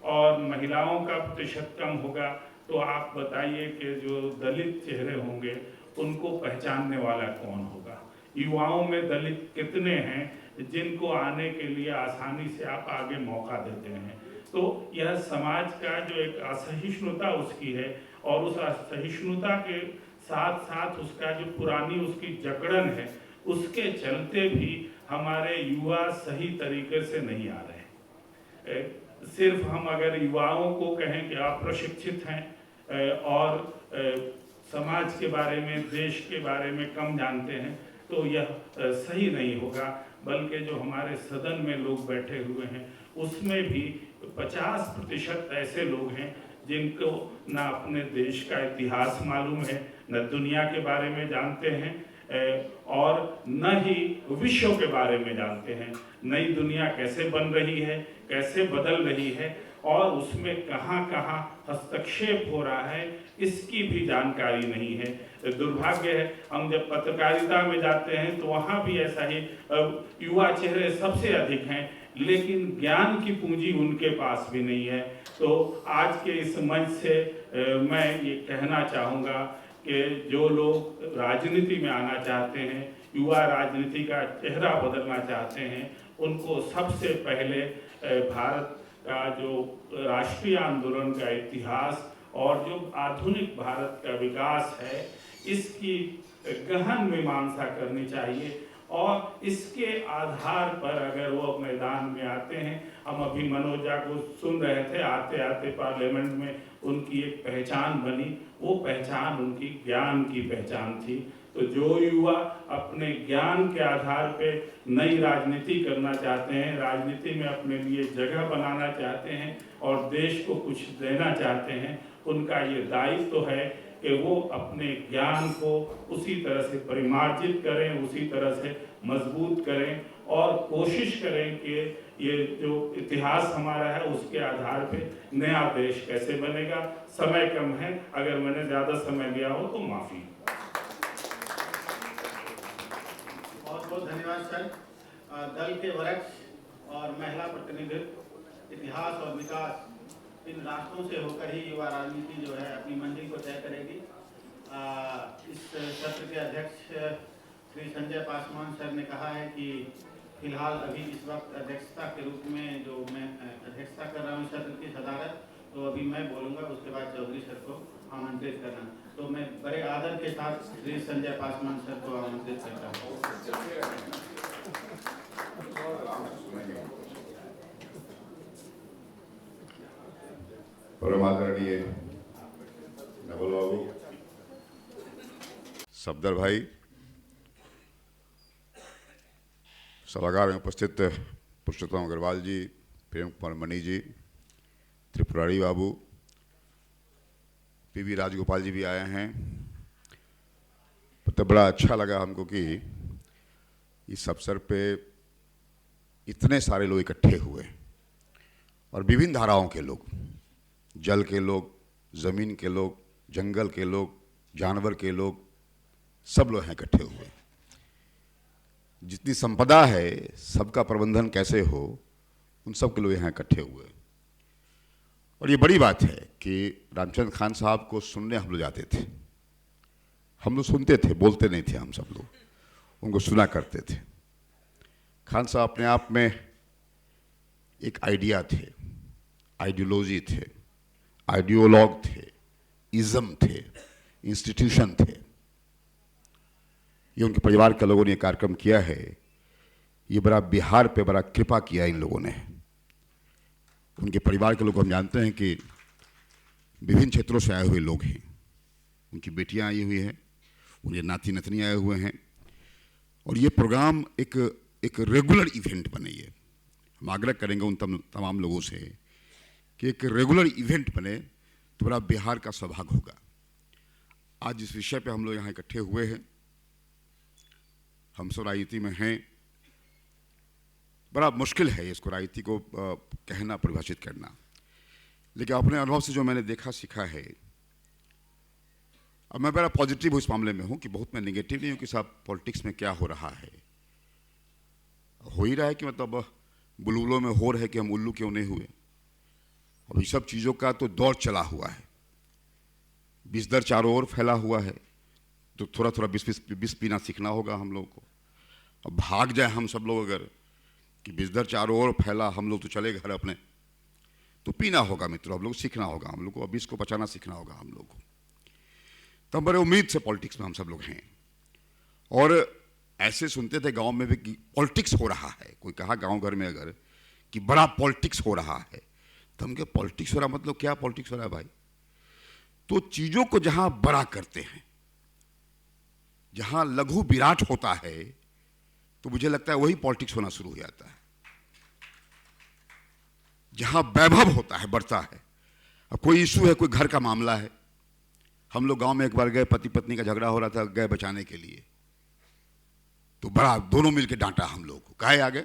और महिलाओं का प्रतिशत कम होगा तो आप बताइए कि जो दलित चेहरे होंगे उनको पहचानने वाला कौन होगा? युवाओं में दलित कितने हैं जिनको आने के लिए आसानी से आप आगे मौका देते हैं? तो यह समाज का जो एक असहिष्णुता उसकी है, और उस असहिष्णुता के साथ साथ उसका जो पुरानी उसकी जकड़न है, उसके चलते भी हमारे युवा सही तरीके से नहीं आ रहे हैं। सिर्फ हम अगर युवाओं को कहें कि आप प्रशिक्षित हैं और समाज के बारे में, देश के बारे में कम जानते हैं, तो यह सही नहीं होगा। बल्कि जो हमारे सदन में लोग बैठे हुए हैं उसमें भी 50% ऐसे लोग हैं जिनको ना अपने देश का इतिहास मालूम है, न दुनिया के बारे में जानते हैं और न ही विश्व के बारे में जानते हैं। नई दुनिया कैसे बन रही है, कैसे बदल रही है और उसमें कहाँ कहाँ हस्तक्षेप हो रहा है, इसकी भी जानकारी नहीं है। दुर्भाग्य है, हम जब पत्रकारिता में जाते हैं तो वहाँ भी ऐसा ही युवा चेहरे सबसे अधिक हैं, लेकिन ज्ञान की पूंजी उनके पास भी नहीं है। तो आज के इस मंच से मैं ये कहना चाहूँगा कि जो लोग राजनीति में आना चाहते हैं, युवा राजनीति का चेहरा बदलना चाहते हैं, उनको सबसे पहले भारत का जो राष्ट्रीय आंदोलन का इतिहास और जो आधुनिक भारत का विकास है, इसकी गहन मीमांसा करनी चाहिए और इसके आधार पर अगर वो मैदान में आते हैं, हम अभी मनोजा को सुन रहे थे, आते आते पार्लियामेंट में उनकी एक पहचान बनी, वो पहचान उनकी ज्ञान की पहचान थी। तो जो युवा अपने ज्ञान के आधार पे नई राजनीति करना चाहते हैं, राजनीति में अपने लिए जगह बनाना चाहते हैं और देश को कुछ देना चाहते हैं, उनका ये दायित्व तो है कि वो अपने ज्ञान को उसी तरह से परिमार्जित करें, उसी तरह से मजबूत करें और कोशिश करें कि ये जो इतिहास हमारा है उसके आधार पे नया देश कैसे बनेगा। समय कम है, अगर मैंने ज़्यादा समय लिया हो तो माफ़ी। बहुत बहुत धन्यवाद सर। दल के वरिष्ठ और महिला प्रतिनिधित्व, इतिहास और विकास, इन रास्तों से होकर ही युवा राजनीति जो है अपनी मंजिल को तय करेगी। इस सत्र के अध्यक्ष श्री संजय पासवान सर ने कहा है कि फिलहाल अभी इस वक्त अध्यक्षता के रूप में जो मैं अध्यक्षता कर रहा हूँ सत्र की सदारत, तो अभी मैं बोलूँगा, उसके बाद चौधरी सर को आमंत्रित करना। तो मैं बड़े आदर के साथ श्री संजय पासवान सर को आमंत्रित करता हूँ। परम आदरणीय नवल बाबू, सफदर भाई, सभागार में उपस्थित पुरुषोत्तम अग्रवाल जी, प्रेम कुमार मणि जी, त्रिपुरारी बाबू, पीवी राजगोपाल जी भी आए हैं। तो बड़ा अच्छा लगा हमको कि इस अवसर पे इतने सारे लोग इकट्ठे हुए और विभिन्न धाराओं के लोग, जल के लोग, ज़मीन के लोग, जंगल के लोग, जानवर के लोग, सब लोग यहाँ इकट्ठे हुए। जितनी संपदा है सबका प्रबंधन कैसे हो, उन सब के लोग यहाँ इकट्ठे हुए। और ये बड़ी बात है कि रामचंद्र खान साहब को सुनने हम लोग जाते थे, हम लोग सुनते थे, बोलते नहीं थे, हम सब लोग उनको सुना करते थे। खान साहब अपने आप में एक आइडिया थे, आइडियोलॉजी थे, आइडियोलॉग थे, इज़म थे, इंस्टीट्यूशन थे। ये उनके परिवार के लोगों ने कार्यक्रम किया है, ये बड़ा बिहार पे बड़ा कृपा किया इन लोगों ने। उनके परिवार के लोग हम जानते हैं कि विभिन्न क्षेत्रों से आए हुए लोग हैं, उनकी बेटियां आई हुई हैं, उनके नाती नतनी आए हुए हैं और ये प्रोग्राम एक रेगुलर इवेंट बने। ये हम आग्रह करेंगे उन तमाम लोगों से कि एक रेगुलर इवेंट बने तो बड़ा बिहार का सौभाग्य होगा। आज जिस विषय पे हम लोग यहाँ इकट्ठे हुए हैं, हम सब राजनीति में हैं, बड़ा मुश्किल है इसको राजनीति को कहना, परिभाषित करना, लेकिन अपने अनुभव से जो मैंने देखा सीखा है, अब मैं बड़ा पॉजिटिव इस मामले में हूँ कि बहुत मैं नेगेटिव नहीं हूँ कि साहब पॉलिटिक्स में क्या हो रहा है। हो ही रहा है कि मतलब बुलबुलों में हो रहा है कि हम उल्लू क्यों नहीं हुए। अब ये सब चीज़ों का तो दौर चला हुआ है, विषदर चारों ओर फैला हुआ है, तो थोड़ा थोड़ा विष पीना सीखना होगा हम लोगों को। अब भाग जाए हम सब लोग अगर कि विषदर चारों ओर फैला, हम लोग तो चले घर अपने, तो पीना होगा मित्रों, हम लोग सीखना होगा, हम लोग को विष को बचाना सीखना होगा हम लोग को। तो बड़े उम्मीद से पॉलिटिक्स में हम सब लोग हैं। और ऐसे सुनते थे गांव में भी कि पॉलिटिक्स हो रहा है, कोई कहा गांव घर में अगर कि बड़ा पॉलिटिक्स हो रहा है, तो हम क्या पॉलिटिक्स हो रहा मतलब क्या पॉलिटिक्स हो रहा है भाई? तो चीजों को जहां बड़ा करते हैं, जहां लघु विराट होता है, तो मुझे लगता है वही पॉलिटिक्स होना शुरू हो जाता है। जहां वैभव होता है, बढ़ता है। अब कोई इशू है, कोई घर का मामला है, हम लोग गांव में एक बार गए, पति पत्नी का झगड़ा हो रहा था, गए बचाने के लिए, तो बड़ा दोनों मिलकर डांटा हम लोग को, काहे आगे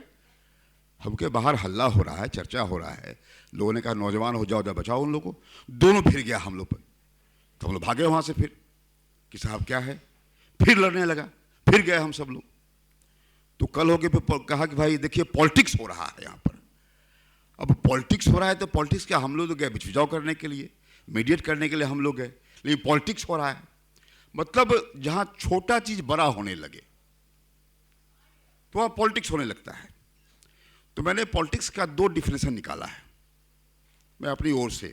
हमके बाहर हल्ला हो रहा है, चर्चा हो रहा है, लोगों ने कहा नौजवान हो जाओ, बचाओ उन लोगों को। दोनों फिर गया हम लोग पर, तो हम लोग भागे वहां से फिर कि साहब क्या है, फिर लड़ने लगा, फिर गए हम सब लोग। तो कल होके फिर कहा कि भाई देखिए पॉलिटिक्स हो रहा है यहाँ पर। अब पॉलिटिक्स हो रहा है तो पॉलिटिक्स क्या, हम लोग तो गए बिचौचाव करने के लिए, मीडिएट करने के लिए हम लोग गए, लेकिन पॉलिटिक्स हो रहा है मतलब जहां छोटा चीज बड़ा होने लगे तो वहां पॉलिटिक्स होने लगता है। तो मैंने पॉलिटिक्स का 2 डिफिनेशन निकाला है मैं अपनी ओर से।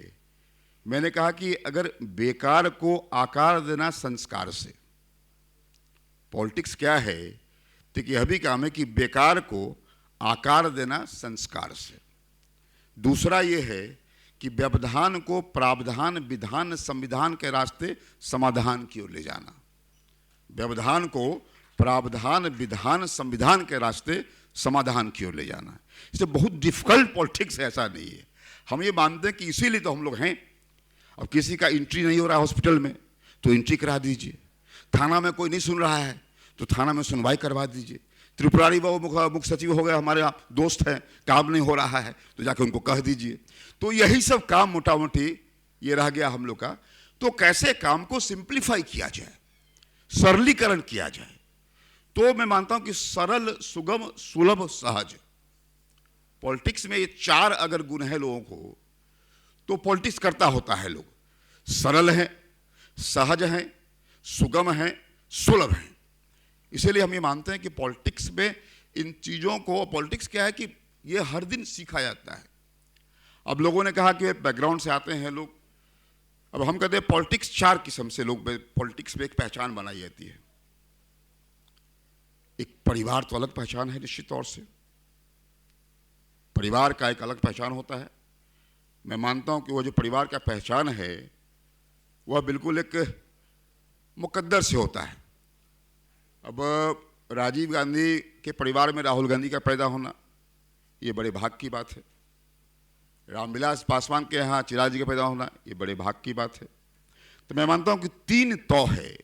मैंने कहा कि अगर बेकार को आकार देना संस्कार से, पॉलिटिक्स क्या है, तो यह भी काम है कि बेकार को आकार देना संस्कार से। दूसरा ये है कि व्यवधान को प्रावधान विधान संविधान के रास्ते समाधान की ओर ले जाना। व्यवधान को प्रावधान विधान संविधान के रास्ते समाधान की ओर ले जाना। इसे बहुत डिफिकल्ट पॉलिटिक्स ऐसा नहीं है। हम ये मानते हैं कि इसीलिए तो हम लोग हैं। अब किसी का एंट्री नहीं हो रहा हॉस्पिटल में तो एंट्री करा दीजिए, थाना में कोई नहीं सुन रहा है तो थाना में सुनवाई करवा दीजिए। त्रिपुरारी बाबू मुख्य सचिव हो गए, हमारे यहाँ दोस्त हैं, काम नहीं हो रहा है तो जाके उनको कह दीजिए। तो यही सब काम मोटा मोटी ये रह गया हम लोग का। तो कैसे काम को सिंप्लीफाई किया जाए, सरलीकरण किया जाए। तो मैं मानता हूं कि सरल, सुगम, सुलभ, सहज, पॉलिटिक्स में ये 4 अगर गुण है लोगों को तो पॉलिटिक्स करता होता है लोग। सरल है, सहज है, सुगम है, सुलभ है। इसलिए हम ये मानते हैं कि पॉलिटिक्स में इन चीजों को, पॉलिटिक्स क्या है कि ये हर दिन सीखा जाता है। अब लोगों ने कहा कि बैकग्राउंड से आते हैं लोग, अब हम कहते हैं पॉलिटिक्स 4 किस्म से लोग, पॉलिटिक्स में एक पहचान बनाई जाती है। एक परिवार तो अलग पहचान है, निश्चित तौर से परिवार का एक अलग पहचान होता है। मैं मानता हूं कि वो जो परिवार का पहचान है वह बिल्कुल एक मुकद्दर से होता है। अब राजीव गांधी के परिवार में राहुल गांधी का पैदा होना ये बड़े भाग की बात है। रामविलास पासवान के यहाँ चिराग जी का पैदा होना ये बड़े भाग की बात है। तो मैं मानता हूं कि 3 तौ है,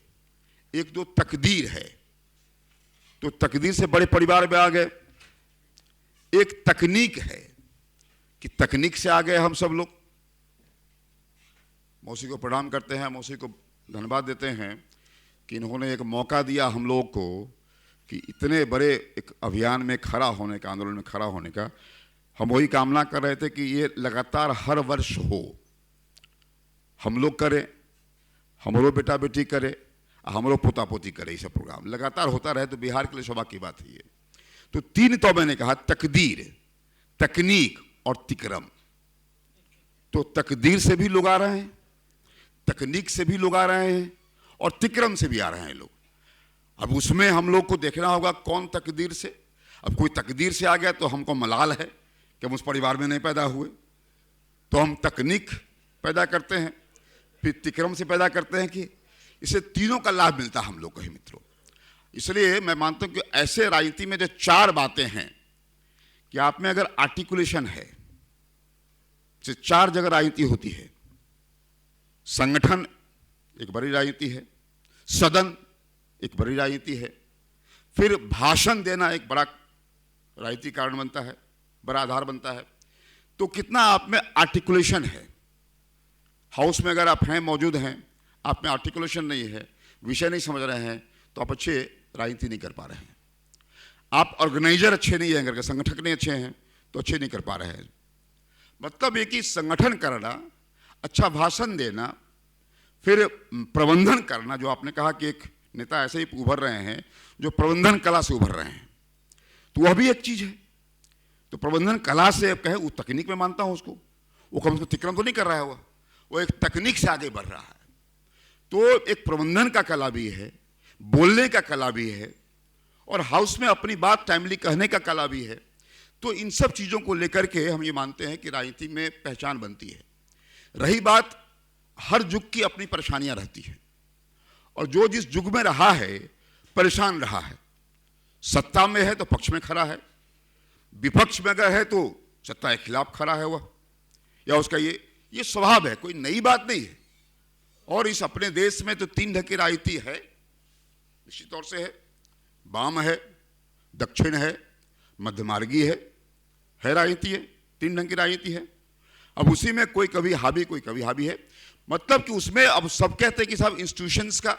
एक तो तकदीर है, तो तकदीर से बड़े परिवार में आ गए। एक तकनीक है कि तकनीक से आ गए हम सब लोग। मौसी को प्रणाम करते हैं, मौसी को धन्यवाद देते हैं कि इन्होंने एक मौका दिया हम लोग को कि इतने बड़े एक अभियान में खड़ा होने का, आंदोलन में खड़ा होने का। हम वही कामना कर रहे थे कि ये लगातार हर वर्ष हो, हम लोग करें, हमारो बेटा बेटी करे, हमारो पोता पोती करे, ये सब प्रोग्राम लगातार होता रहे तो बिहार के लिए शोभा की बात है ये। तो 3 तो मैंने कहा, तकदीर, तकनीक और तिक्रम। तो तकदीर से भी लोग आ रहे हैं, तकनीक से भी लोग आ रहे हैं और तिक्रम से भी आ रहे हैं लोग। अब उसमें हम लोग को देखना होगा कौन तकदीर से। अब कोई तकदीर से आ गया तो हमको मलाल है कि हम उस परिवार में नहीं पैदा हुए, तो हम तकनीक पैदा करते हैं, फिर तिक्रम से पैदा करते हैं कि इससे तीनों का लाभ मिलता है हम लोग को ही मित्रों। इसलिए मैं मानता हूं कि ऐसे राजनीति में जो 4 बातें हैं कि आप में अगर आर्टिकुलेशन है, 4 जगह राजनीति होती है। संगठन एक बड़ी राजनीति है, सदन एक बड़ी राजनीति है, फिर भाषण देना एक बड़ा राजनीतिक कारण बनता है, बड़ा आधार बनता है। तो कितना आप में आर्टिकुलेशन है। हाउस में अगर आप हैं, मौजूद हैं, आप में आर्टिकुलेशन नहीं है, विषय नहीं समझ रहे हैं, तो आप अच्छे राजनीति नहीं कर पा रहे हैं। आप ऑर्गेनाइजर अच्छे नहीं हैं, अगर संगठक नहीं अच्छे हैं तो अच्छे नहीं कर पा रहे हैं। मतलब ये कि संगठन करना, अच्छा भाषण देना, फिर प्रबंधन करना, जो आपने कहा कि एक नेता ऐसे ही उभर रहे हैं जो प्रबंधन कला से उभर रहे हैं, तो वह भी एक चीज़ है। तो प्रबंधन कला से कहे, वो तकनीक में मानता हूँ उसको, वो कम से कम अतिक्रम तो नहीं कर रहा है, वो एक तकनीक से आगे बढ़ रहा है। तो एक प्रबंधन का कला भी है, बोलने का कला भी है, और हाउस में अपनी बात टाइमली कहने का कला भी है। तो इन सब चीज़ों को लेकर के हम ये मानते हैं कि राजनीति में पहचान बनती है। रही बात, हर युग की अपनी परेशानियां रहती हैं, और जो जिस युग में रहा है परेशान रहा है। सत्ता में है तो पक्ष में खड़ा है, विपक्ष में अगर है तो सत्ता के खिलाफ खड़ा है वह, या उसका ये स्वभाव है, कोई नई बात नहीं है। और इस अपने देश में तो 3 ढंग की राजनीति है, निश्चित तौर से है। वाम है, दक्षिण है, मध्यमार्गी है राजनीति है, 3 ढंग की राजनीति है। अब उसी में कोई कभी हावी, कोई कभी हावी है। मतलब कि उसमें अब सब कहते हैं कि साहब इंस्टीट्यूशंस का,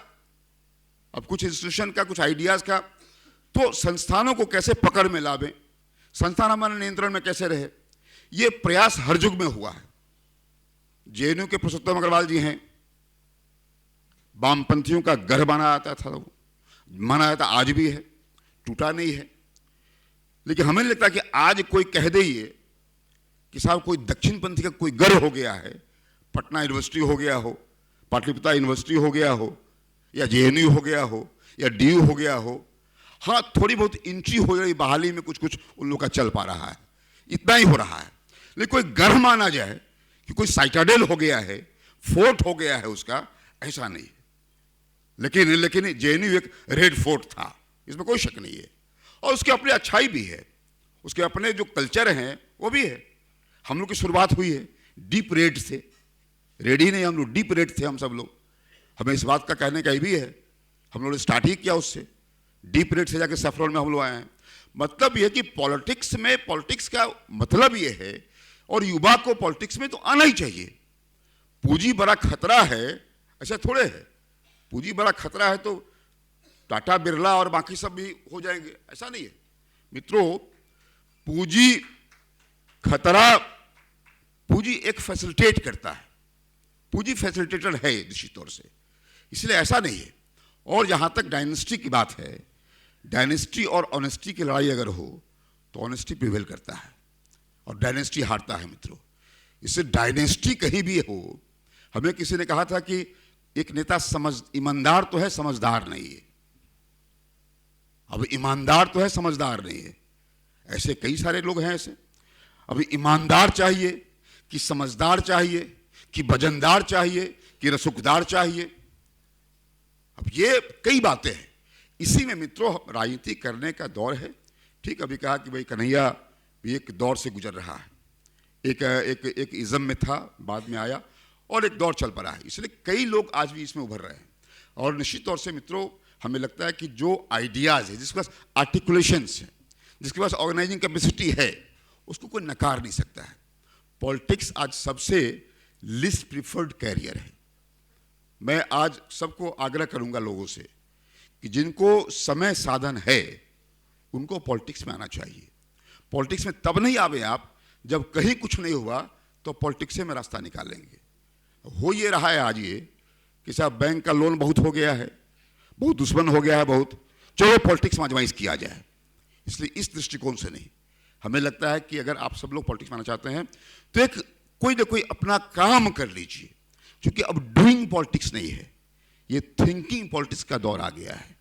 अब कुछ इंस्टीट्यूशन का, कुछ आइडियाज का, तो संस्थानों को कैसे पकड़ में लावें, संस्थान हमारे नियंत्रण में कैसे रहे, ये प्रयास हर युग में हुआ है। जेएनयू के पुरुषोत्तम अग्रवाल जी हैं, वामपंथियों का गढ़ माना जाता था, माना जाता, आज भी है, टूटा नहीं है। लेकिन हमें लगता है कि आज कोई कह दे ये कि साहब कोई दक्षिणपंथी का कोई गढ़ हो गया है, पटना यूनिवर्सिटी हो गया हो, पाटलिपुत्रा यूनिवर्सिटी हो गया हो, या जेएनयू हो गया हो, या डीयू हो गया हो। हाँ, थोड़ी बहुत एंट्री हो रही बहाली में, कुछ कुछ उन लोगों का चल पा रहा है, इतना ही हो रहा है। लेकिन कोई गढ़ माना जाए कि कोई साइटाडेल हो गया है, फोर्ट हो गया है उसका, ऐसा नहीं है। लेकिन जेएनयू एक रेड फोर्ट था, इसमें कोई शक नहीं है। और उसके अपने अच्छाई भी है, उसके अपने जो कल्चर हैं वो भी है। हम लोग की शुरुआत हुई है डीप रेड से, रेड ही नहीं, हम लोग डीप रेड थे हम सब लोग। हमें इस बात का कहने का भी है, हम लोगों ने स्टार्ट ही किया उससे, डीप रेड से जाके सैफरॉन में हम लोग आए हैं। मतलब यह कि पॉलिटिक्स में, पॉलिटिक्स का मतलब ये है, और युवा को पॉलिटिक्स में तो आना ही चाहिए। पूंजी बड़ा खतरा है ऐसा थोड़े है, पूंजी बड़ा खतरा है तो टाटा बिरला और बाकी सब भी हो जाएंगे, ऐसा नहीं है मित्रों। पूंजी खतरा, पूंजी एक फैसिलिटेट करता है, पूंजी फैसिलिटेटर है निश्चित तौर से, इसलिए ऐसा नहीं है। और जहां तक डायनेस्टी की बात है, डायनेस्टी और ऑनेस्टी की लड़ाई अगर हो तो ऑनेस्टी प्रिवेल करता है और डायनेस्टी हारता है मित्रों। इससे डायनेस्टी कहीं भी हो, हमें किसी ने कहा था कि एक नेता ईमानदार तो है, समझदार नहीं है। अब ईमानदार तो है, समझदार नहीं है, ऐसे कई सारे लोग हैं ऐसे। अभी ईमानदार चाहिए कि समझदार चाहिए कि वजनदार चाहिए कि रसूखदार चाहिए, अब ये कई बातें हैं। इसी में मित्रों राजनीति करने का दौर है। ठीक, अभी कहा कि भाई कन्हैया भी एक दौर से गुजर रहा है, एक इज़म में था, बाद में आया, और एक दौर चल पड़ा है। इसलिए कई लोग आज भी इसमें उभर रहे हैं। और निश्चित तौर से मित्रों हमें लगता है कि जो आइडियाज़ है, जिसके पास आर्टिकुलेशंस है, जिसके पास ऑर्गेनाइजिंग कैपेसिटी है, उसको कोई नकार नहीं सकता है। पॉलिटिक्स आज सबसे लिस्ट प्रिफर्ड कैरियर है। मैं आज सबको आग्रह करूंगा लोगों से कि जिनको समय साधन है उनको पॉलिटिक्स में आना चाहिए। पॉलिटिक्स में तब नहीं आवे आप जब कहीं कुछ नहीं हुआ तो पॉलिटिक्स में रास्ता निकालेंगे। हो ये रहा है आज ये कि साहब बैंक का लोन बहुत हो गया है, बहुत दुश्मन हो गया है, बहुत, चलो पॉलिटिक्स में आजमाइश किया जाए। इसलिए इस दृष्टिकोण से नहीं, हमें लगता है कि अगर आप सब लोग पॉलिटिक्स में आना चाहते हैं तो एक कोई ना कोई अपना काम कर लीजिए, क्योंकि अब डूइंग पॉलिटिक्स नहीं है, ये थिंकिंग पॉलिटिक्स का दौर आ गया है।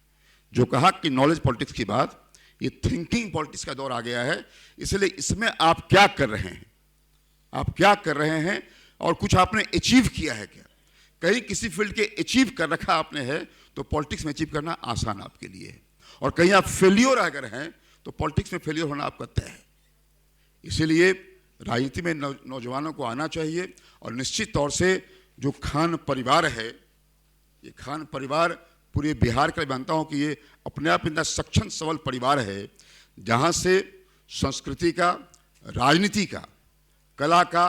जो कहा कि नॉलेज पॉलिटिक्स की बात, ये थिंकिंग पॉलिटिक्स का दौर आ गया है। इसलिए इसमें आप क्या कर रहे हैं, आप क्या कर रहे हैं, और कुछ आपने अचीव किया है क्या, कहीं किसी फील्ड के अचीव कर रखा आपने है तो पॉलिटिक्स में अचीव करना आसान आपके लिए है। और कहीं आप फेल्योर अगर हैं तो पॉलिटिक्स में फेल्योर होना आपका तय है। इसीलिए राजनीति में नौजवानों को आना चाहिए। और निश्चित तौर से जो खान परिवार है, ये खान परिवार पूरे बिहार का मानता हूँ कि ये अपने आप इतना सक्षम सबल परिवार है, जहाँ से संस्कृति का, राजनीति का, कला का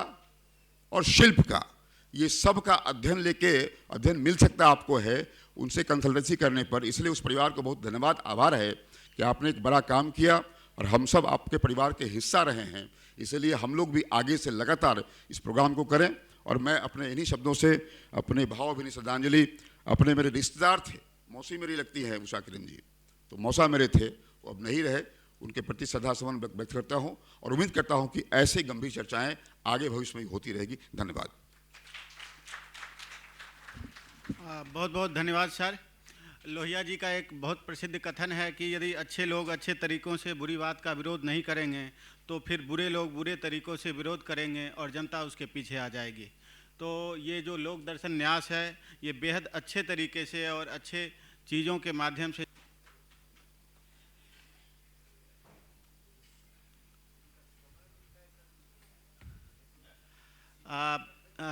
और शिल्प का, ये सब का अध्ययन मिल सकता आपको है उनसे कंसल्टेंसी करने पर। इसलिए उस परिवार को बहुत धन्यवाद, आभार है कि आपने एक बड़ा काम किया और हम सब आपके परिवार के हिस्सा रहे हैं। इसलिए हम लोग भी आगे से लगातार इस प्रोग्राम को करें और मैं अपने इन्हीं शब्दों से अपने भावभीनी श्रद्धांजलि अपने मेरे रिश्तेदार थे, मौसी मेरी लगती है उषा किरण जी, तो मौसा मेरे थे, वो अब नहीं रहे, उनके प्रति श्रद्धा सुमन व्यक्त करता हूं और उम्मीद करता हूं कि ऐसे गंभीर चर्चाएं आगे भविष्य में होती रहेगी। धन्यवाद। बहुत बहुत धन्यवाद सर। लोहिया जी का एक बहुत प्रसिद्ध कथन है कि यदि अच्छे लोग अच्छे तरीक़ों से बुरी बात का विरोध नहीं करेंगे तो फिर बुरे लोग बुरे तरीक़ों से विरोध करेंगे और जनता उसके पीछे आ जाएगी। तो ये जो लोक दर्शन न्यास है ये बेहद अच्छे तरीके से और अच्छे चीज़ों के माध्यम से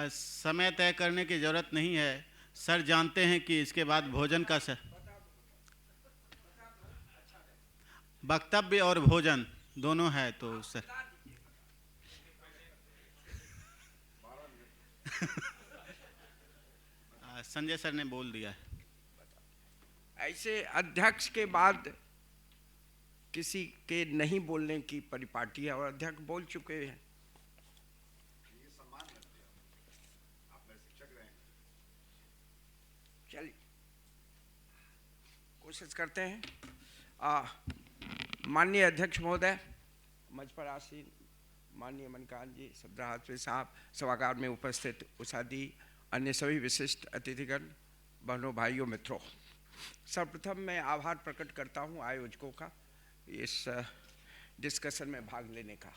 समय तय करने की ज़रूरत नहीं है। सर जानते हैं कि इसके बाद भोजन का वक्तव्य और भोजन दोनों है, तो सर संजय सर ने बोल दिया है। ऐसे अध्यक्ष के बाद किसी के नहीं बोलने की परिपाटी है और अध्यक्ष बोल चुके हैं। चलिए कोशिश करते हैं। माननीय अध्यक्ष महोदय, मंच पर आसीन माननीय मनकान जी, सब्राहत साहब, सभागार में उपस्थित उषादी, अन्य सभी विशिष्ट अतिथिगण, बहनों, भाइयों, मित्रों, सर्वप्रथम मैं आभार प्रकट करता हूं आयोजकों का इस डिस्कशन में भाग लेने का।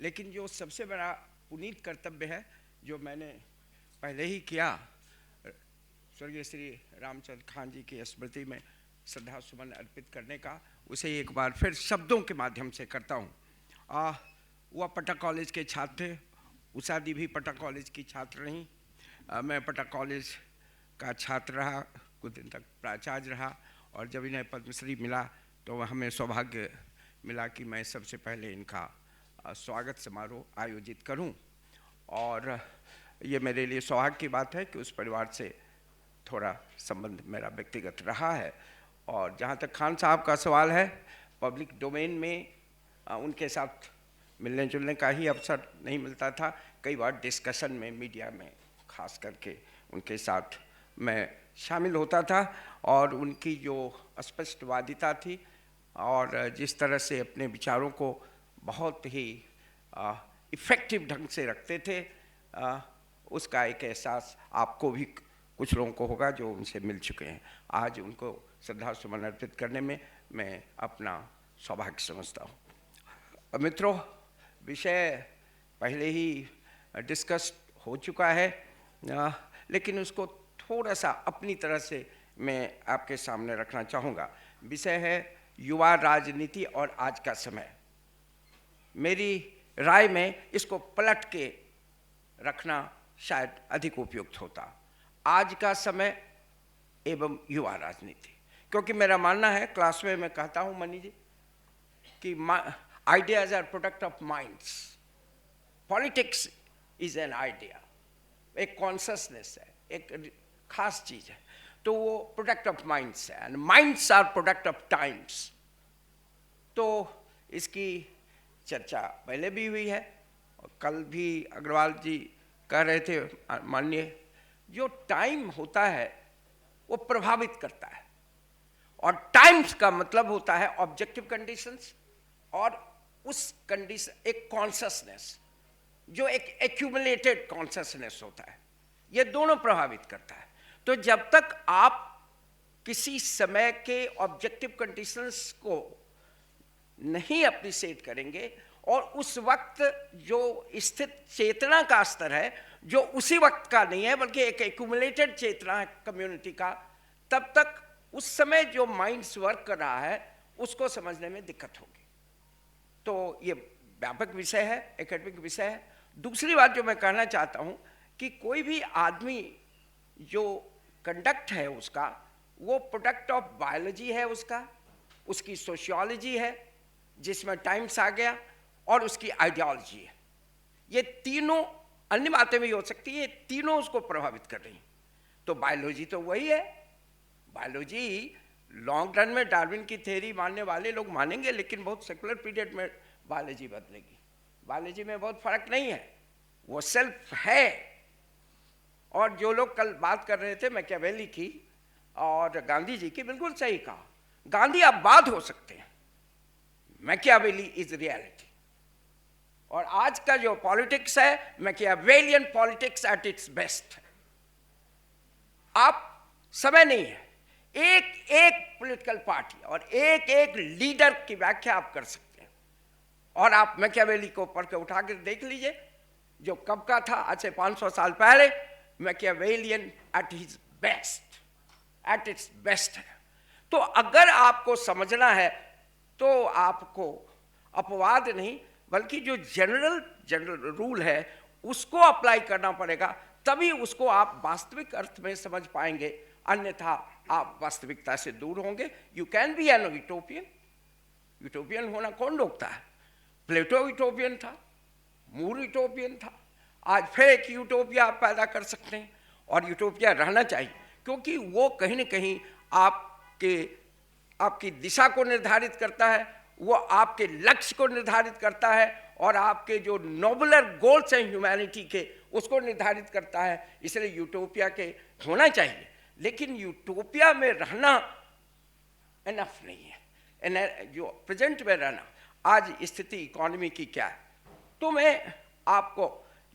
लेकिन जो सबसे बड़ा पुनीत कर्तव्य है जो मैंने पहले ही किया, स्वर्गीय श्री रामचंद्र खान जी की स्मृति में श्रद्धा सुमन अर्पित करने का, उसे एक बार फिर शब्दों के माध्यम से करता हूँ। वह पटक कॉलेज के छात्र थे, उषा दी भी पटक कॉलेज की छात्र रहीं, मैं पटक कॉलेज का छात्र रहा, कुछ दिन तक प्राचार्य रहा, और जब इन्हें पद्मश्री मिला तो हमें सौभाग्य मिला कि मैं सबसे पहले इनका स्वागत समारोह आयोजित करूं। और ये मेरे लिए सौभाग्य की बात है कि उस परिवार से थोड़ा संबंध मेरा व्यक्तिगत रहा है। और जहाँ तक खान साहब का सवाल है, पब्लिक डोमेन में उनके साथ मिलने जुलने का ही अवसर नहीं मिलता था। कई बार डिस्कशन में, मीडिया में खास करके उनके साथ मैं शामिल होता था, और उनकी जो स्पष्टवादिता थी और जिस तरह से अपने विचारों को बहुत ही इफ़ेक्टिव ढंग से रखते थे, उसका एक एहसास आपको भी कुछ लोगों को होगा जो उनसे मिल चुके हैं। आज उनको श्रद्धा सुमन अर्पित करने में मैं अपना सौभाग्य समझता हूँ। मित्रों, विषय पहले ही डिस्कस हो चुका है, लेकिन उसको थोड़ा सा अपनी तरह से मैं आपके सामने रखना चाहूँगा। विषय है युवा राजनीति और आज का समय। मेरी राय में इसको पलट के रखना शायद अधिक उपयुक्त होता, आज का समय एवं युवा राजनीति। क्योंकि मेरा मानना है, क्लास में मैं कहता हूँ मनी जी, कि ideas are product of minds, politics is an idea, एक कॉन्शसनेस है, एक खास चीज़ है, तो वो प्रोडक्ट ऑफ माइंड्स है, and minds are product of times. तो इसकी चर्चा पहले भी हुई है, और कल भी अग्रवाल जी कह रहे थे माननीय, जो टाइम होता है वो प्रभावित करता है, और टाइम्स का मतलब होता है ऑब्जेक्टिव कंडीशंस, और उस कंडीशन एक कॉन्शसनेस जो एक एक्यूमुलेटेड कॉन्शसनेस होता है, ये दोनों प्रभावित करता है। तो जब तक आप किसी समय के ऑब्जेक्टिव कंडीशंस को नहीं अप्रिशिएट करेंगे, और उस वक्त जो स्थित चेतना का स्तर है जो उसी वक्त का नहीं है बल्कि एक एक्यूमुलेटेड चेतना है कम्युनिटी का, तब तक उस समय जो माइंड्स वर्क कर रहा है उसको समझने में दिक्कत होगी। तो ये व्यापक विषय है, एकेडमिक विषय है। दूसरी बात जो मैं कहना चाहता हूँ कि कोई भी आदमी जो कंडक्ट है उसका, वो प्रोडक्ट ऑफ बायोलॉजी है, उसकी सोशियोलॉजी है जिसमें टाइम्स आ गया, और उसकी आइडियोलॉजी है। ये तीनों, अन्य बातें भी हो सकती है, ये तीनों उसको प्रभावित कर रही हैं। तो बायोलॉजी तो वही है, बायोलॉजी लॉन्ग रन में डार्विन की थ्योरी मानने वाले लोग मानेंगे, लेकिन बहुत सेकुलर पीरियड में बायोलॉजी बदलेगी। बायोलॉजी में बहुत फर्क नहीं है, वो सेल्फ है, और जो लोग कल बात कर रहे थे मैकियावेली की और गांधी जी की, बिल्कुल सही कहा। गांधी अपवाद हो सकते हैं, मैकियावेली इज रियलिटी। और आज का जो पॉलिटिक्स है Machiavellian politics at its best है। आप समय नहीं है, एक एक पॉलिटिकल पार्टी और एक एक लीडर की व्याख्या आप कर सकते हैं। और आप मैकियावेली को पढ़ के उठा कर देख लीजिए, जो कब का था, आज से 500 साल पहले। Machiavellian at his best, at its best है। तो अगर आपको समझना है तो आपको अपवाद नहीं बल्कि जो जनरल रूल है उसको अप्लाई करना पड़ेगा, तभी उसको आप वास्तविक अर्थ में समझ पाएंगे, अन्यथा आप वास्तविकता से दूर होंगे। You can be an utopian. Utopian होना कौन रोकता है? प्लेटो यूटोपियन था, मूर यूटोपियन था, आज फिर एक यूटोपिया आप पैदा कर सकते हैं। और यूटोपिया रहना चाहिए, क्योंकि वो कहीं ना कहीं आपकी दिशा को निर्धारित करता है, वो आपके लक्ष्य को निर्धारित करता है, और आपके जो नोबलर गोल्स हैं ह्यूमैनिटी के, उसको निर्धारित करता है। इसलिए यूटोपिया के होना चाहिए, लेकिन यूटोपिया में रहना इनफ नहीं है। जो प्रेजेंट में रहना, आज स्थिति इकोनॉमी की क्या है, तो मैं आपको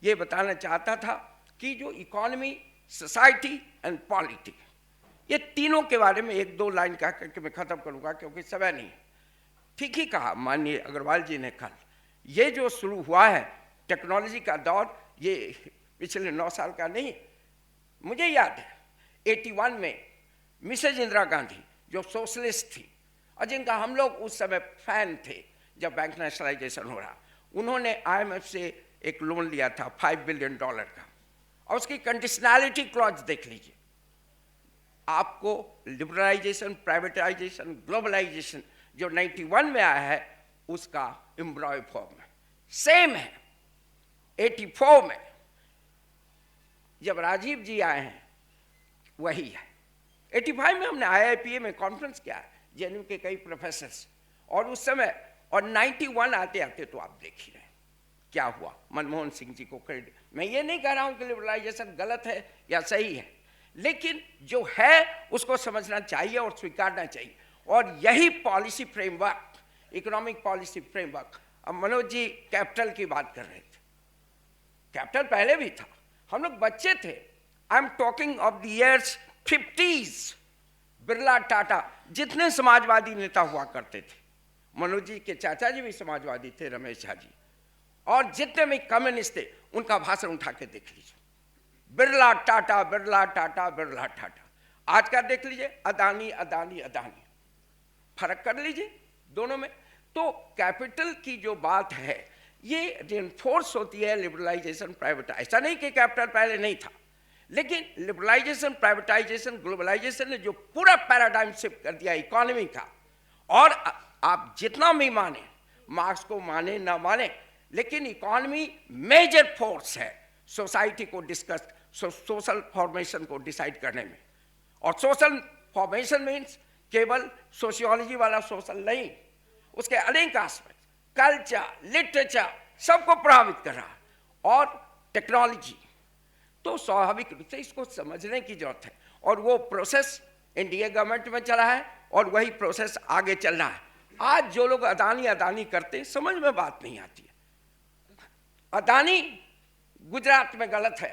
ये बताना चाहता था कि जो इकोनॉमी, सोसाइटी एंड पॉलिटी, ये तीनों के बारे में एक दो लाइन कह करके मैं खत्म करूंगा, क्योंकि समय नहीं है। ठीक ही कहा माननीय अग्रवाल जी ने कल, ये जो शुरू हुआ है टेक्नोलॉजी का दौर, ये पिछले 9 साल का नहीं। मुझे याद है 81 में मिसेज इंदिरा गांधी जो सोशलिस्ट थी और जिनका हम लोग उस समय फैन थे जब बैंक नेशनलाइजेशन हो रहा, उन्होंने IMF से एक लोन लिया था $5 बिलियन का, और उसकी कंडीशनैलिटी क्लॉज देख लीजिए। आपको लिबरलाइजेशन, प्राइवेटाइजेशन, ग्लोबलाइजेशन जो 91 में आया है उसका एम्ब्रॉय फॉर्म है, सेम है 84 में जब राजीव जी आए हैं वही है। 85 में हमने IIPA में कॉन्फ्रेंस किया है, JNU के कई प्रोफेसर्स, और उस समय, और 91 आते आते तो आप देख ही रहे हैं क्या हुआ। मनमोहन सिंह जी को क्रेडिट, मैं ये नहीं कह रहा हूं कि लिबरलाइजेशन गलत है या सही है, लेकिन जो है उसको समझना चाहिए और स्वीकारना चाहिए। और यही policy framework, economic policy framework, अब मनोज जी कैपिटल की बात कर रहे थे, कैपिटल पहले भी था, हम लोग बच्चे थे। I am talking of the years 50s। Birla, Tata, जितने समाजवादी नेता हुआ करते थे, मनोज जी के चाचा जी भी समाजवादी थे, रमेश झा जी, और जितने भी कम्युनिस्ट थे, उनका भाषण उठा के देख लीजिए, बिरला टाटा, बिरला टाटा, बिरला टाटा। आज का देख लीजिए, अदानी अदानी अदानी, फर्क कर लीजिए दोनों में। तो कैपिटल की जो बात है ये रिइंफोर्स होती है लिबरलाइजेशन, प्राइवेटाइजेशन। ऐसा नहीं कि कैपिटल पहले नहीं था, लेकिन लिबरलाइजेशन, प्राइवेटाइजेशन, ग्लोबलाइजेशन ने जो पूरा पैराडाइम शिफ्ट कर दिया इकोनॉमी का। और आप जितना भी माने, मार्क्स को माने ना माने, लेकिन इकोनॉमी मेजर फोर्स है सोसाइटी को डिस्कस, सोशल फॉर्मेशन को डिसाइड करने में। और सोशल फॉर्मेशन मीन्स केवल सोशियोलॉजी वाला सोशल नहीं, उसके अनेक एस्पेक्ट, कल्चर, लिटरेचर, सबको प्रभावित कर रहा है, और टेक्नोलॉजी। तो स्वाभाविक रूप से इसको समझने की जरूरत है, और वो प्रोसेस एनडीए गवर्नमेंट में चला है और वही प्रोसेस आगे चल रहा है। आज जो लोग अदानी अदानी करते हैं, समझ में बात नहीं आती है। अदानी गुजरात में गलत है,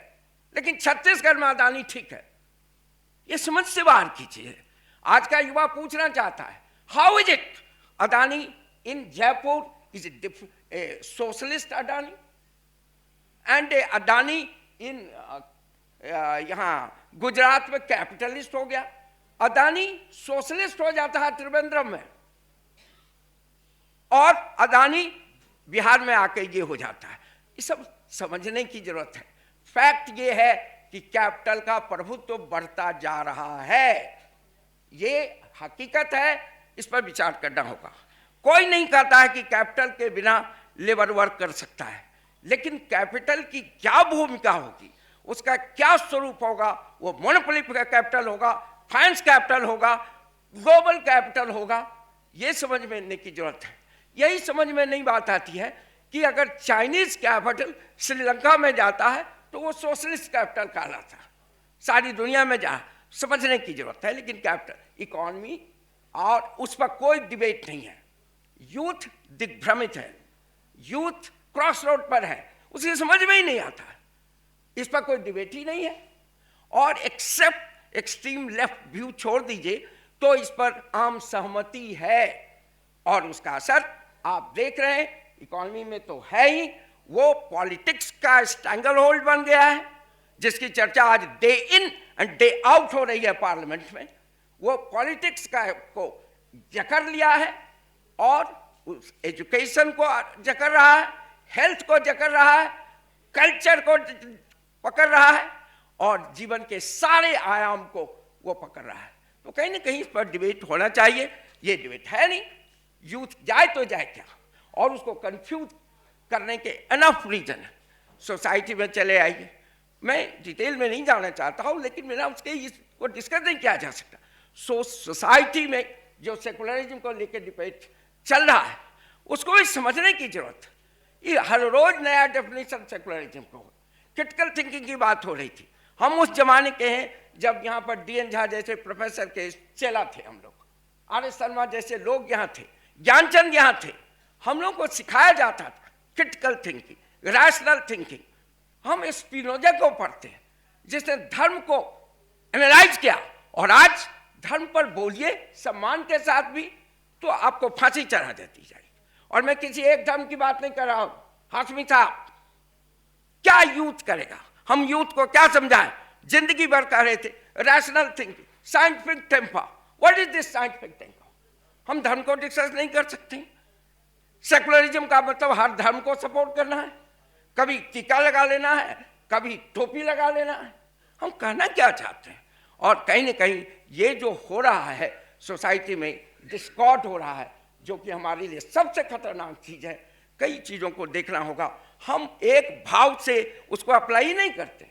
लेकिन छत्तीसगढ़ में अदानी ठीक है, ये समझ से बाहर की चीज है। आज का युवा पूछना चाहता है, how is it Adani in Jaipur is a socialist Adani, and Adani in यहाँ गुजरात में कैपिटलिस्ट हो गया, अदानी सोशलिस्ट हो जाता है त्रिवेंद्रम में, और अदानी बिहार में आके ये हो जाता है। ये सब समझने की जरूरत है। फैक्ट ये है कि कैपिटल का प्रभुत्व बढ़ता जा रहा है, ये हकीकत है, इस पर विचार करना होगा। कोई नहीं कहता है कि कैपिटल के बिना लेबर वर्क कर सकता है, लेकिन कैपिटल की क्या भूमिका होगी, उसका क्या स्वरूप होगा, वो मोनोपोली कैपिटल होगा, फाइनेंस कैपिटल होगा, ग्लोबल कैपिटल होगा, ये समझ में लेने की जरूरत है। यही समझ में नहीं बात आती है कि अगर चाइनीज कैपिटल श्रीलंका में जाता है तो वो सोशलिस्ट कैपिटल कहलाता है, सारी दुनिया में जा समझने की जरूरत है, लेकिन कैपिटल इकोनॉमी और उस पर कोई डिबेट नहीं है। यूथ दिग्भ्रमित है, यूथ क्रॉस रोड पर है, उसे समझ में ही नहीं आता, इस पर कोई डिबेट ही नहीं है। और एक्सेप्ट एक्सट्रीम लेफ्ट व्यू छोड़ दीजिए तो इस पर आम सहमति है, और उसका असर आप देख रहे हैं इकोनॉमी में तो है ही। वो पॉलिटिक्स का स्ट्रैंगल होल्ड बन गया है, जिसकी चर्चा आज day in and day out हो रही है पार्लियामेंट में। वो पॉलिटिक्स का को जकड़ लिया है और उस एजुकेशन को जकड़ रहा है, हेल्थ को जकड़ रहा है, कल्चर को पकड़ रहा है, और जीवन के सारे आयाम को वो पकड़ रहा है। तो कहीं ना कहीं इस पर डिबेट होना चाहिए, ये डिबेट है नहीं। यूथ जाए तो जाए क्या, और उसको कंफ्यूज करने के एनफ रीजन है। सोसाइटी में चले आइए, मैं डिटेल में नहीं जाना चाहता हूँ, लेकिन मेरा उसके इसको डिस्कस नहीं किया जा सकता। सोसाइटी में जो सेकुलरिज्म को लेकर डिबेट चल रहा है उसको भी समझने की जरूरत है। ये हर रोज नया डेफिनेशन सेकुलरिज्म को, क्रिटिकल थिंकिंग की बात हो रही थी। हम उस जमाने के हैं जब यहाँ पर DN झा जैसे प्रोफेसर के चेला थे हम लोग, RS शर्मा जैसे लोग यहाँ थे, ज्ञानचंद यहाँ थे। हम लोग को सिखाया जाता था क्रिटिकल थिंकिंग, रैशनल थिंकिंग। हम स्पिनोजा को पढ़ते हैं जिसने धर्म को एनालाइज किया, और आज धर्म पर बोलिए सम्मान के साथ भी तो आपको फांसी चढ़ा देती जाएगी। और मैं किसी एक धर्म की बात नहीं कर रहा हूं। हाशमी साहब, क्या यूथ करेगा? हम यूथ को क्या समझाएं? जिंदगी भर कह रहे थे rational thinking, scientific temper. What is this scientific temper? हम धर्म को डिस्कस नहीं कर सकते। सेकुलरिज्म का मतलब हर धर्म को सपोर्ट करना है, कभी टीका लगा लेना है, कभी टोपी लगा लेना है। हम कहना क्या चाहते हैं? और कहीं ना कहीं ये जो हो रहा है सोसाइटी में, डिस्कॉर्ड हो रहा है, जो कि हमारे लिए सबसे खतरनाक चीज है। कई चीजों को देखना होगा। हम एक भाव से उसको अप्लाई नहीं करते।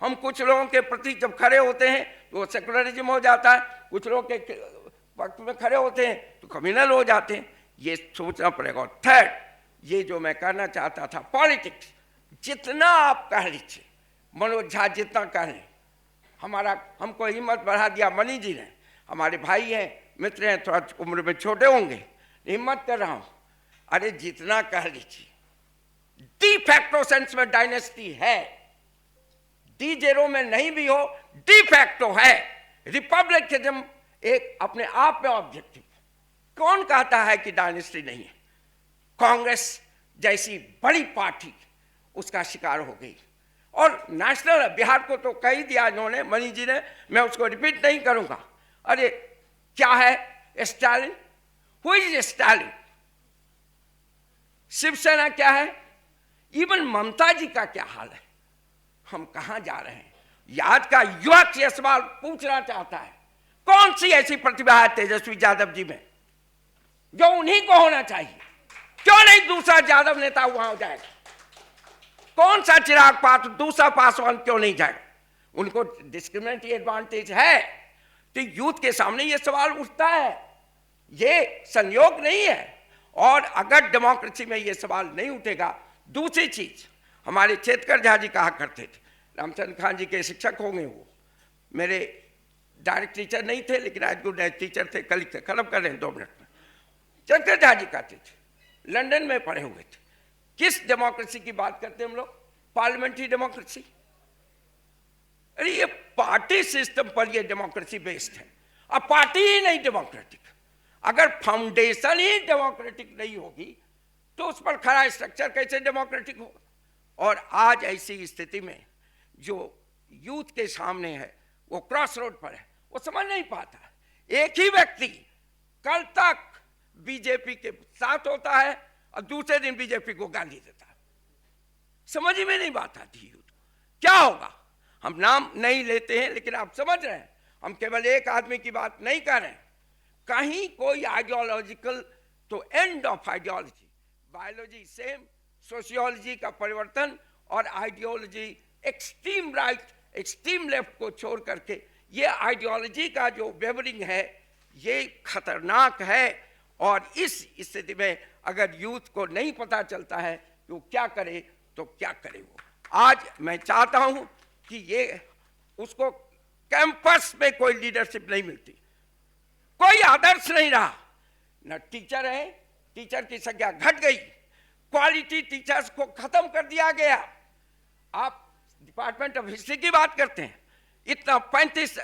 हम कुछ लोगों के प्रति जब खड़े होते हैं तो सेकुलरिज्म हो जाता है, कुछ लोग के वक्त में खड़े होते हैं तो कम्युनल हो जाते हैं। ये सोचना पड़ेगा। और थर्ड, ये जो मैं कहना चाहता था, पॉलिटिक्स जितना आप कह लीजिए, मनोज झा जितना कह लें, हमको हिम्मत बढ़ा दिया मनी जी ने। हमारे भाई हैं, मित्र हैं, थोड़ा उम्र में छोटे होंगे, हिम्मत कर रहा हूं। अरे जितना कह लीजिए, डी फैक्टो सेंस में डायनेस्टी है, डी जेरो में नहीं भी हो, डी फैक्टो है। रिपब्लिकनिज्म एक अपने आप में ऑब्जेक्टिव। कौन कहता है कि डायनेस्टी नहीं है? कांग्रेस जैसी बड़ी पार्टी उसका शिकार हो गई। और नेशनल, बिहार को तो कह ही दिया इन्होंने, मनी जी ने, मैं उसको रिपीट नहीं करूंगा। अरे क्या है स्टालिन? Who is Stalin? शिवसेना क्या है? इवन ममता जी का क्या हाल है? हम कहां जा रहे हैं? आज का युवक ये सवाल पूछना चाहता है, कौन सी ऐसी प्रतिभा है तेजस्वी यादव जी में जो उन्हीं को होना चाहिए? क्यों नहीं दूसरा यादव नेता वहां हो जाएगा? कौन सा चिराग पासवान, दूसरा पासवान क्यों नहीं जाएगा? उनको डिस्क्रिमिनेटरी एडवांटेज है। तो यूथ के सामने ये सवाल उठता है, ये संयोग नहीं है। और अगर डेमोक्रेसी में ये सवाल नहीं उठेगा, दूसरी चीज, हमारे चेतकर झा जी कहा करते थे, रामचंद्र खान जी के शिक्षक होंगे, वो मेरे डायरेक्ट टीचर नहीं थे लेकिन आज गुड टीचर थे, कल से खत्म कर रहे हैं 2 मिनट में। चेतकर झा जी कहते थे, लंदन में पढ़े हुए थे, किस डेमोक्रेसी की बात करते हैं हम लोग? Parliamentary democracy. अरे ये पार्टी सिस्टम पर ये डेमोक्रेसी बेस्ड है। अब पार्टी ही नहीं डेमोक्रेटिक, अगर फाउंडेशन ही डेमोक्रेटिक नहीं होगी तो उस पर खड़ा स्ट्रक्चर कैसे डेमोक्रेटिक होगा? और आज ऐसी स्थिति में जो यूथ के सामने है वो क्रॉस रोड पर है, वो समझ नहीं पाता। एक ही व्यक्ति कल तक बीजेपी के साथ होता है और दूसरे दिन बीजेपी को गाली देता है। समझ में नहीं बात आती यूथ क्या होगा। हम नाम नहीं लेते हैं लेकिन आप समझ रहे हैं, हम केवल एक आदमी की बात नहीं कर रहे हैं। कहीं कोई आइडियोलॉजिकल, तो end of ideology, biology same, sociology का परिवर्तन, और ideology extreme right extreme left को छोड़ करके ये आइडियोलॉजी का जो वेवरिंग है ये खतरनाक है। और इस स्थिति में अगर यूथ को नहीं पता चलता है कि वो क्या करे तो क्या करे वो। आज मैं चाहता हूं कि ये उसको कैंपस में कोई लीडरशिप नहीं मिलती, कोई आदर्श नहीं रहा। न टीचर है, टीचर की संख्या घट गई, क्वालिटी टीचर्स को खत्म कर दिया गया। आप डिपार्टमेंट ऑफ हिस्ट्री की बात करते हैं, इतना 35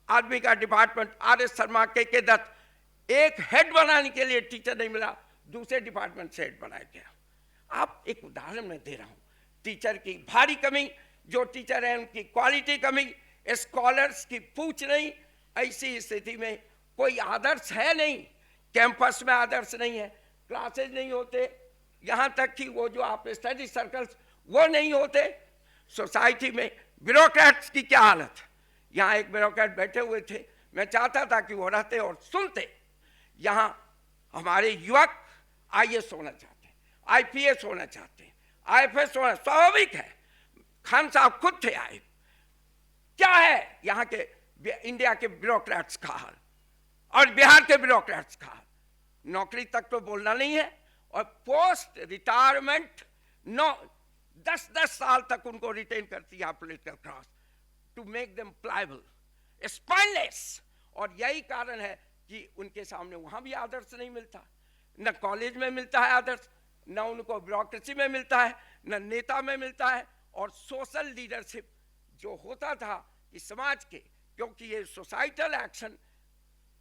आदमी का डिपार्टमेंट, आर.एस. शर्मा के दत्त, एक हेड बनाने के लिए टीचर नहीं मिला, दूसरे डिपार्टमेंट से हेड बनाया गया। आप एक उदाहरण मैं दे रहा हूं, टीचर की भारी कमी, जो टीचर है उनकी क्वालिटी कमी, स्कॉलर्स की पूछ नहीं। ऐसी स्थिति में कोई आदर्श है नहीं, कैंपस में आदर्श नहीं है, क्लासेज नहीं होते, यहां तक कि वो जो आप स्टडी सर्कल्स वो नहीं होते। सोसाइटी में ब्यूरोक्रेट्स की क्या हालत है। यहाँ एक ब्यूरोक्रेट बैठे हुए थे, मैं चाहता था कि वो रहते और सुनते। यहाँ हमारे युवक आईएएस होना चाहते हैं, आईपीएस होना चाहते हैं, आईएफएस होना स्वाभाविक है। खान साहब खुद थे आए। क्या है यहाँ के इंडिया के ब्यूरोक्रेट्स का हाल और बिहार के ब्यूरोक्रेट्स का हाल? नौकरी तक तो बोलना नहीं है, और पोस्ट रिटायरमेंट 10 साल तक उनको रिटेन करती है political class to make them pliable, spineless. और यही कारण है कि उनके सामने वहां भी आदर्श नहीं मिलता, न कॉलेज में मिलता है आदर्श, न उनको ब्यूरोक्रेसी में मिलता है, न नेता में मिलता है। और सोशल लीडरशिप जो होता था कि समाज के, क्योंकि ये सोसाइटल एक्शन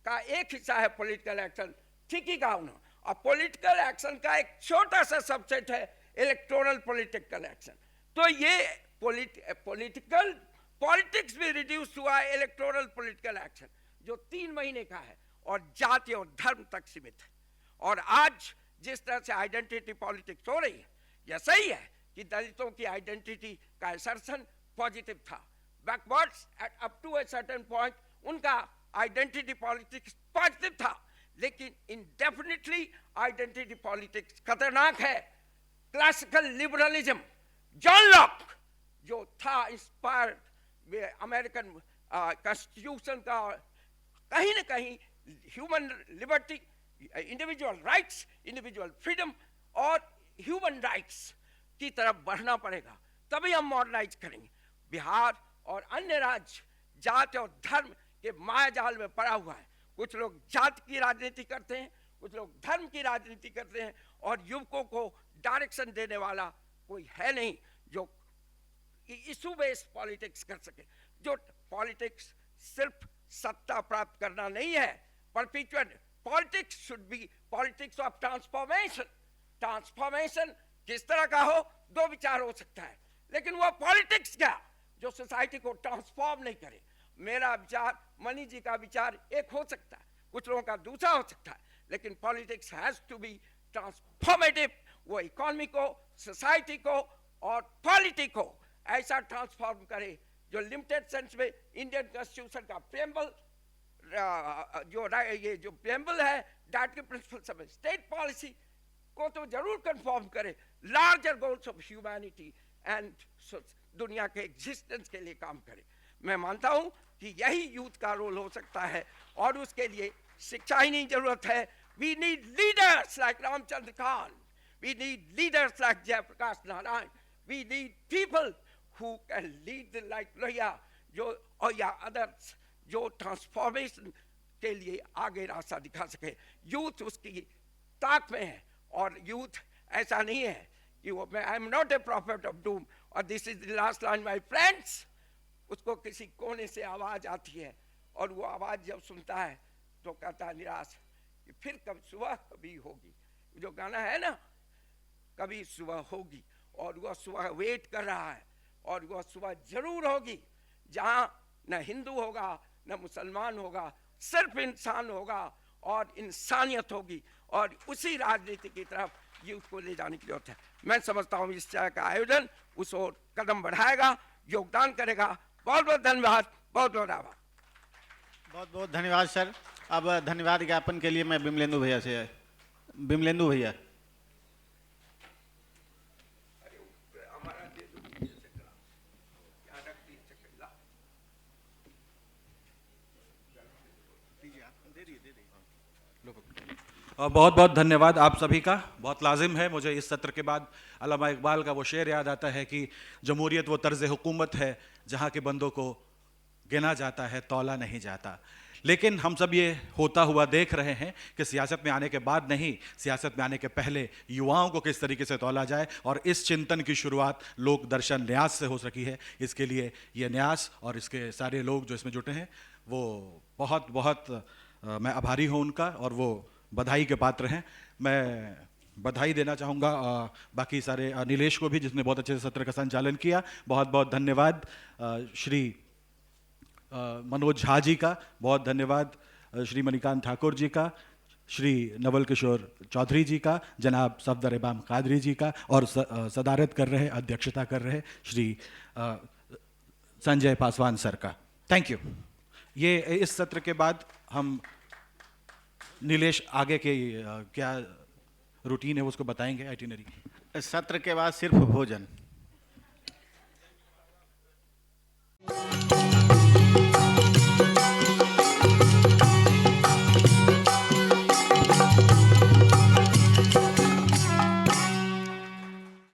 का एक हिस्सा है पॉलिटिकल एक्शन, ठीक ही कहा उन्होंने। और पॉलिटिकल एक्शन का एक छोटा सा सबसेट है इलेक्टोरल पॉलिटिकल एक्शन। तो ये पॉलिटिक्स भी रिड्यूस हुआ है इलेक्टोरल पॉलिटिकल एक्शन, जो 3 महीने का है और जाति और धर्म तक सीमित है। और आज जिस तरह से आइडेंटिटी पॉलिटिक्स हो रही है, यह सही है कि दलितों की आइडेंटिटी का असर्शन पॉजिटिव था, backwards up to a certain point उनका आइडेंटिटी पॉलिटिक्स पॉजिटिव था, लेकिन इंडेफिनिटली आइडेंटिटी पॉलिटिक्स खतरनाक है। क्लासिकल लिबरलिज्म, जॉन लॉक जो था इंस्पायर्ड अमेरिकन कॉन्स्टिट्यूशन का, कहीं ना कहीं human liberty, individual rights, individual freedom और ह्यूमन राइट्स की तरफ बढ़ना पड़ेगा, तभी हम मॉडर्नाइज करेंगे। बिहार और अन्य राज्य जाति और धर्म के मायाजाल में पड़ा हुआ है। कुछ लोग जाति की राजनीति करते हैं, कुछ लोग धर्म की राजनीति करते हैं, और युवकों को डायरेक्शन देने वाला कोई है नहीं जो इशू बेस्ड पॉलिटिक्स कर सके। जो पॉलिटिक्स सिर्फ सत्ता प्राप्त करना नहीं है, perpetual politics should be politics of transformation. Transformation किस तरह का हो, 2 विचार हो सकता है, लेकिन वह पॉलिटिक्स क्या जो सोसाइटी को ट्रांसफॉर्म नहीं करे। मेरा विचार, मनी जी का विचार एक हो सकता है, कुछ लोगों का दूसरा हो सकता है, लेकिन politics has to be transformative. वो इकोनॉमी को, सोसाइटी को और पॉलिटी को ऐसा ट्रांसफॉर्म करे जो लिमिटेड सेंस में इंडियन कॉन्स्टिट्यूशन का प्रेम्बल, जो प्रेम्बल है, डायरेक्टिव प्रिंसिपल समझ, स्टेट पॉलिसी को तो जरूर कंफर्म करे, larger goals of humanity and दुनिया के एग्जिस्टेंस के लिए काम करे। मैं मानता हूं कि यही यूथ का रोल हो सकता है, और उसके लिए शिक्षा ही नहीं जरूरत है। We need leaders like Ramchandra Khan, we need leaders like Jayaprakash Narayan, we need people who can lead like Lohia जो और या अदर्स, जो ट्रांसफॉर्मेशन के लिए आगे रास्ता दिखा सके। यूथ उसकी ताक में है, और यूथ ऐसा नहीं है कि वो, मैं I am not a prophet of doom, और this is the last line my friends. उसको किसी कोने से आवाज आती है, और वो आवाज जब सुनता है तो कहता निराश कि फिर कब सुबह कभी होगी। जो गाना है ना, कभी सुबह होगी, और वह सुबह वेट कर रहा है, और वह सुबह जरूर होगी जहां न हिंदू होगा न मुसलमान होगा, सिर्फ इंसान होगा और इंसानियत होगी, और उसी राजनीति की तरफ यूथ को ले जाने की जरूरत है। मैं समझता हूँ इस तरह का आयोजन उस ओर कदम बढ़ाएगा, योगदान करेगा। बहुत बहुत धन्यवाद, बहुत बहुत आभार। बहुत बहुत धन्यवाद सर। अब धन्यवाद ज्ञापन के लिए मैं बिमलेंदु भैया से, बिमलेंदु भैया। बहुत बहुत धन्यवाद आप सभी का। बहुत लाजिम है, मुझे इस सत्र के बाद अल्लामा इकबाल का वो शेर याद आता है कि जमहूरियत वो तर्ज हुकूमत है जहाँ के बंदों को गिना जाता है, तौला नहीं जाता। लेकिन हम सब ये होता हुआ देख रहे हैं कि सियासत में आने के बाद नहीं, सियासत में आने के पहले युवाओं को किस तरीके से तौला जाए, और इस चिंतन की शुरुआत लोक दर्शन न्यास से हो सकी है। इसके लिए ये न्यास और इसके सारे लोग जो इसमें जुटे हैं वो बहुत बहुत मैं आभारी हूँ उनका, और वो बधाई के पात्र हैं। मैं बधाई देना चाहूँगा बाकी सारे नीलेश को भी, जिसने बहुत अच्छे से सत्र का संचालन किया। बहुत बहुत धन्यवाद श्री मनोज झा जी का, बहुत धन्यवाद श्री मणिकांत ठाकुर जी का, श्री नवल किशोर चौधरी जी का, जनाब सफदर इमाम कादरी जी का, और सदारत कर रहे, अध्यक्षता कर रहे श्री संजय पासवान सर का। Thank you. ये इस सत्र के बाद हम नीलेश आगे के क्या रूटीन है उसको बताएंगे, आइटिनरी। सत्र के बाद सिर्फ भोजन।